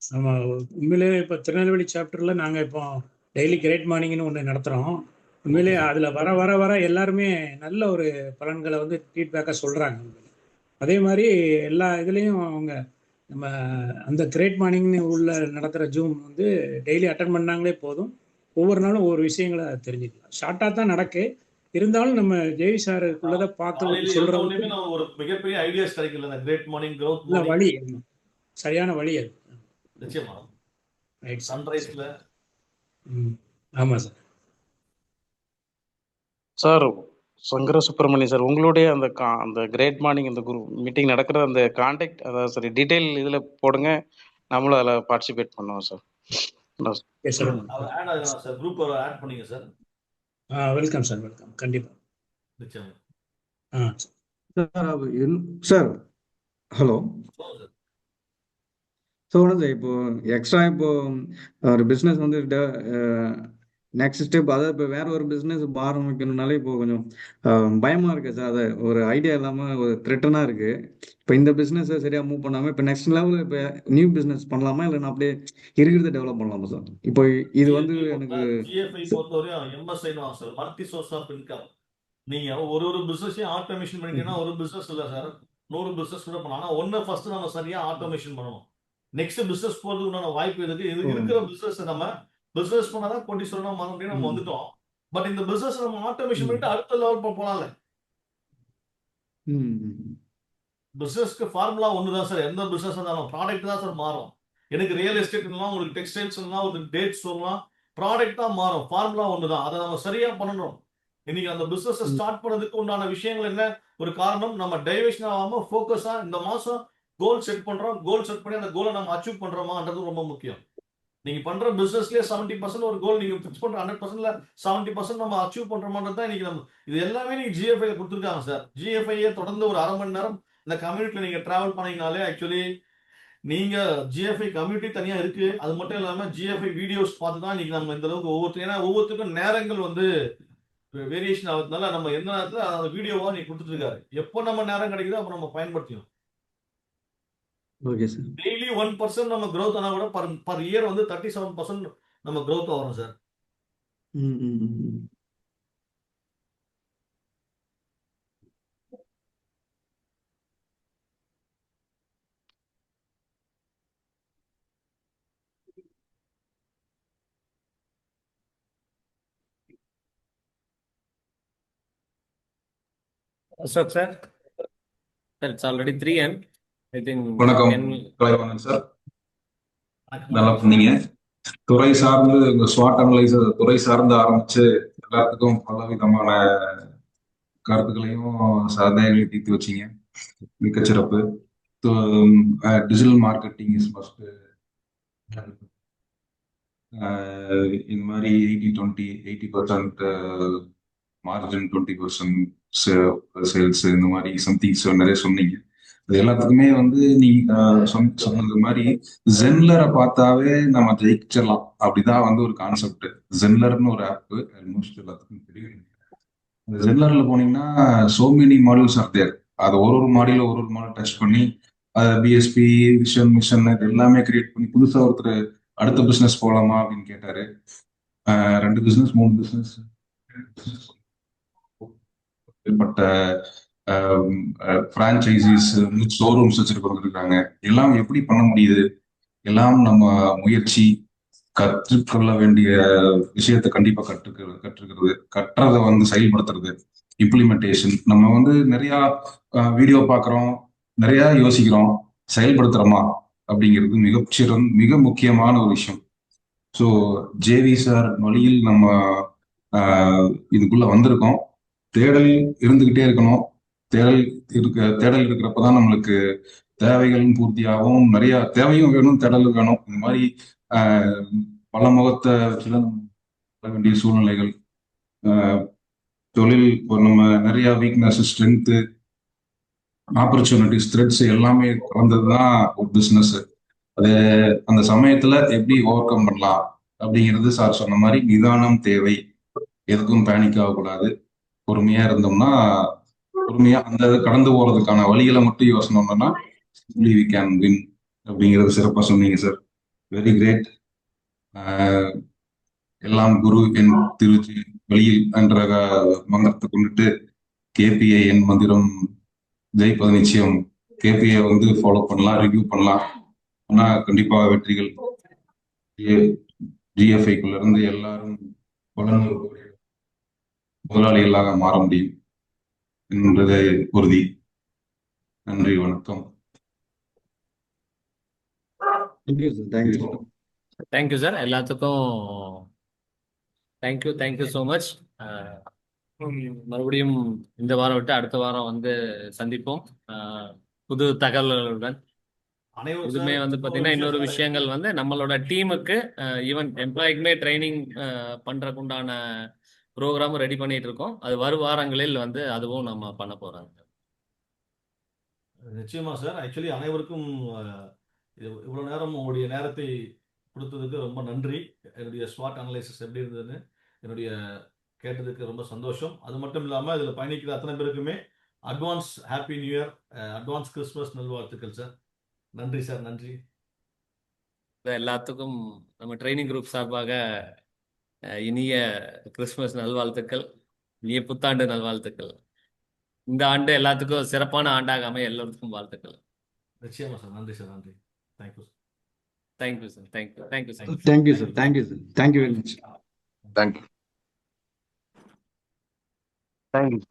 Speaker 6: நம்ம உண்மையிலே இப்போ திருநெல்வேலி சாப்டரில் நாங்கள் இப்போ டெய்லி கிரேட் மார்னிங்னு ஒன்று நடத்துகிறோம். உண்மையிலே
Speaker 2: ஓகே சார்.
Speaker 6: அதில் வர வர வர எல்லாருமே நல்ல ஒரு பலன்களை வந்து ஃபீட்பேக்காக சொல்கிறாங்க. அதே மாதிரி எல்லா இதுலேயும் அவங்க நம்ம அந்த கிரேட் மார்னிங்னு உள்ள நடத்துகிற ஜூம் வந்து டெய்லி அட்டன் பண்ணாங்களே போதும். ஒவ்வொரு நாளும் ஒவ்வொரு விஷயங்களை தெரிஞ்சுக்கலாம். ஷார்ட்டாக தான் நடக்கு. இருந்தாலும் நம்ம ஜெய் சாருக்குள்ளதை பார்த்து
Speaker 2: காலையில எழுந்த
Speaker 6: சொல்கிறதுக்கு
Speaker 2: உடனே நம்ம ஒரு மிகப்பெரிய ஐடியாஸ் கிடைக்கல. இந்த கிரேட் மார்னிங், கிரவுத்
Speaker 6: நல்ல
Speaker 2: மார்னிங்
Speaker 6: வழி, சரியான வழி அது.
Speaker 2: நிச்சயமா
Speaker 6: ரைட் சார்.
Speaker 2: சன்ரைஸ்ல
Speaker 6: ஆமாம் sir.
Speaker 11: Sir Sankara Subramaniam sir, உங்களுடைய அந்த அந்த கிரேட் மார்னிங் அந்த குரூப் மீட்டிங் நடக்கிற அந்த கான்டாக்ட், அதாவது சரி டீட்டெயில் இதில் போடுங்க, நம்மளும் அதில் பார்ட்டிசிபேட் பண்ணுவோம் சார்.
Speaker 6: Okay sir.
Speaker 2: அவர் ஆட் ஆகலாம் சார். குரூப் ஆட் பண்ணீங்க சார்.
Speaker 6: Welcome sir, welcome. கண்டிப்பாக.
Speaker 2: நிச்சயமா.
Speaker 3: Sir hello.
Speaker 2: சொல்லுங்க சார்.
Speaker 3: ஸோ வந்து இப்போ எக்ஸ்ட்ரா இப்போ ஒரு பிஸ்னஸ் வந்து நெக்ஸ்ட் ஸ்டெப் அதாவது இப்போ வேற ஒரு பிஸ்னஸ் ஆரம்பிக்கணும்னாலே இப்போ கொஞ்சம் பயமா இருக்கு சார். அது ஒரு ஐடியா இல்லாம ஒரு த்ரெட்டனா இருக்கு. இப்போ இந்த பிஸ்னஸ் சரியா மூவ் பண்ணாம இப்போ நெக்ஸ்ட் லெவல் இப்போ நியூ பிஸ்னஸ் பண்ணலாமா இல்லை நான் அப்படியே இருக்கிறத டெவலப் பண்ணலாமா சார்? இப்போ இது வந்து எனக்கு
Speaker 2: ஜிஎஃப்ஐ பொறுத்தவரையும் எம்எஸ்ஐ தான் sir, multi source of income. நீங்க ஒரு பிசினஸையும் ஆட்டோமேஷன் பண்ணிட்டீங்கன்னா ஒரு பிசினஸ் இல்லை சார், 100 பிசினஸ் கூட பண்ணலாம். ஆனா ஒன்னு ஃபர்ஸ்ட் நம்ம சரியா ஆட்டோமேஷன் பண்ணணும். நெக்ஸ்ட் பிசினஸ் போறதுக்கு உண்டான வாய்ப்பு இருக்கு. இது இருக்கிற பிசினஸ் நம்ம பிசினஸ் பண்ணாதான் கோட்டீஸ்வரனா மாற முடியும். நம்ம வந்துட்டோம். பட் இந்த பிசினஸ் நம்ம ஆட்டோமேஷன் பண்ணிட்டு அடுத்த லெவல் போகலாம்ல. பிசினஸ்க்கு ஃபார்முலா ஒண்ணுதான் சார். எந்த பிசினஸ் இருந்தாலும் ப்ராடக்ட் தான் சார் மாறும். எனக்கு ரியல் எஸ்டேட் உங்களுக்கு டெக்ஸ்டைல்ஸ் ஒரு டேட் சொல்லலாம், ப்ராடக்ட் தான் மாறும். ஃபார்முலா ஒண்ணுதான். அதை நம்ம சரியா பண்ணணும். இன்னைக்கு அந்த பிசினஸ் ஸ்டார்ட் பண்ணதுக்கு உண்டான விஷயங்கள் என்ன? ஒரு காரணம், நம்ம டைவர்ஷன் ஆகாம ஃபோக்கஸா இந்த மாசம் கோல் செட் பண்றோம். கோல் செட் பண்ணி அந்த கோலை நம்ம அச்சீவ் பண்றோமான்றது ரொம்ப முக்கியம். நீங்க பண்ற பிசினஸ்லயே 70% ஒரு கோல் நீங்க பிக்ஸ் பண்ற 100%ல 70% நம்ம அச்சீவ் பண்றோமான்றது தான் இன்னைக்கு நம்ம இது எல்லாமே நீங்க ஜிஎஃப்ஐ கொடுத்துருக்காங்க சார். ஜிஎஃப்ஐயே தொடர்ந்து ஒரு 1/2 மணி நேரம் இந்த கம்யூனிட்டில நீங்க டிராவல் பண்ணீங்கனாலே ஆக்சுவலி நீங்க ஜிஎஃப்ஐ கம்யூனிட்டி தனியா இருக்கு. அது மட்டும் இல்லாம ஜிஎஃப்ஐ வீடியோஸ் பார்த்து தான் இன்னைக்கு நம்ம இந்த அளவுக்கு ஏன்னா ஒவ்வொருத்தருக்கும் நேரங்கள் வேரியேஷன் ஆகுறதுனால நம்ம எந்த நேரத்துல அந்த வீடியோவா நீ கொடுத்துட்டு இருக்காரு. எப்போ நம்ம நேரம் கிடைக்குதோ அப்ப நம்ம பயன்படுத்தியும்.
Speaker 3: Okay sir.
Speaker 2: டெய்லி 1% நம்ம growth ஆனா கூட பர் இயர் 37% நம்ம growth வரும் sir.
Speaker 1: Ashok sir, it's already 3M. I think
Speaker 12: வணக்கம் கலைவாணன் சார், நல்லா பண்ணீங்க. துறை சார்ந்து இந்த ஸ்வாட் அனலைசர் துறை சார்ந்து ஆரம்பிச்சு எல்லாத்துக்கும் பல விதமான கருத்துக்களையும் சந்தேகங்களையும் தீர்த்து வச்சீங்க, மிகச்சிறப்பு. Digital marketing is must. இந்த மாதிரி 80% மார்ஜின், 20% சேல்ஸ், இந்த மாதிரி சம்திங்ஸ் நிறைய சொன்னீங்க. அது எல்லாத்துக்குமே நீங்க சொன்னது மாதிரி ஜென்லரை பார்த்தாவே நம்ம ஜெயிச்சிடலாம், அப்படிதான் ஒரு கான்செப்ட். ஜென்லர்னு ஒரு ஆப் ஆல்மோஸ்ட் எல்லாத்துக்கும் தெரியும். இந்த ஜென்லர்ல போனீங்கன்னா so many models are there. அது ஒரு மாடியில ஒரு மாடல் டச் பண்ணி பிஎஸ்பி விஷன் மிஷன் இது எல்லாமே கிரியேட் பண்ணி புதுசா ஒருத்தர் அடுத்த பிசினஸ் போகலாமா அப்படின்னு கேட்டாரு. 2 பிசினஸ் 3 பிசினஸ் பட்ட பிரான்சைசிஸ் ஷோரூம்ஸ் வச்சிருக்கவங்க இருக்காங்க. எல்லாம் எப்படி பண்ண முடியுது? எல்லாம் நம்ம முயற்சி, கற்றுக்கொள்ள வேண்டிய விஷயத்த கண்டிப்பா கற்றுக்கிறது, கற்றதை செயல்படுத்துறது, இம்ப்ளிமெண்டேஷன். நம்ம நிறைய வீடியோ பார்க்குறோம், நிறைய யோசிக்கிறோம், செயல்படுத்துறோமா அப்படிங்கிறது மிக முக்கியமான ஒரு விஷயம். ஸோ ஜேவி சார் வழியில் நம்ம இதுக்குள்ள வந்திருக்கோம். தேடல் இருந்துகிட்டே இருக்கணும். தேடல் இருக்கிறப்பதான் நம்மளுக்கு தேவைகளும் பூர்த்தியாகவும், நிறைய தேவையும் வேணும், தேடலும் வேணும். இந்த மாதிரி பல முகத்தை வச்சுதான் நம்ம வேண்டிய சூழ்நிலைகள். தொழில் நம்ம நிறைய வீக்னஸ், ஸ்ட்ரென்த்து, ஆப்பர்ச்சுனிட்டிஸ், த்ரெட்ஸ் எல்லாமே கலந்ததுதான் ஒரு பிஸ்னஸ். அது அந்த சமயத்துல எப்படி ஓவர் கம் பண்ணலாம் அப்படிங்கிறது சார் சொன்ன மாதிரி நிதானம் தேவை. எதுக்கும் பேனிக் ஆகக்கூடாது. பொறுமையா இருந்தோம்னா, பொறுமையா அந்த கடந்து போறதுக்கான வழிகளை மட்டும் யோசனோம்னா வி கேன் வின் அப்படிங்கிறது சிறப்பா சொன்னீங்க சார். Very great. எல்லாம் குரு என் திருச்சி வழியில் என்ற மந்திரத்தை கொண்டுட்டு கேபிஐ என் மந்திரம் ஜெயிப்பது நிச்சயம். கேபிஐ ஃபாலோ பண்ணலாம், ரிவ்யூ பண்ணலாம். ஆனா கண்டிப்பா வெற்றிகள். ஜிஎஃப்ஐக்குள்ள இருந்து எல்லாரும் முதலாளிகளாக மாற முடியும் என்பதை உறுதி. நன்றி, வணக்கம்.
Speaker 1: Thank you sir. எல்லாத்துக்கும் தேங்க்யூ ஸோ மச். மறுபடியும் இந்த வாரம் விட்டு அடுத்த வாரம் சந்திப்போம் புது தகவல்களுடன். இதுமே பார்த்தீங்கன்னா இன்னொரு விஷயங்கள் நம்மளோட டீமுக்கு ஈவன் எம்ப்ளாய்க்குமே ட்ரைனிங் பண்றதுக்கு உண்டான ப்ரோக்ராமும் ரெடி பண்ணிட்டு இருக்கோம். அது வரும் வாரங்களில் அதுவும் நம்ம பண்ண போறோம்.
Speaker 2: நிச்சயமா சார். ஆக்சுவலி அனைவருக்கும் இவ்வளவு நேரம் உங்களுடைய நேரத்தை கொடுத்ததுக்கு ரொம்ப நன்றி. என்னுடைய ஸ்வாட் அனலைசிஸ் எப்படி இருந்ததுன்னு என்னுடைய கேட்டதுக்கு ரொம்ப சந்தோஷம். அது மட்டும் இல்லாமல் இதில் பயணிக்கிற அத்தனை பேருக்குமே advance happy new year, advance Christmas நல்வாழ்த்துக்கள் சார். நன்றி சார், நன்றி.
Speaker 1: எல்லாத்துக்கும் நம்ம ட்ரைனிங் குரூப் சார்பாக இனிய கிறிஸ்மஸ் நல்வாழ்த்துக்கள், இனிய புத்தாண்டு நல்வாழ்த்துக்கள். இந்த ஆண்டு எல்லாத்துக்கும் சிறப்பான ஆண்டாக அமைய எல்லோருக்கும் வாழ்த்துக்கள்.
Speaker 2: நிச்சயமா சார். நன்றி சார், நன்றி. Thank you sir.
Speaker 1: Thank you sir. Thank you thank you sir.
Speaker 3: Thank you sir. Thank you sir. Thank you very much.
Speaker 12: Thank you.
Speaker 7: Thank you.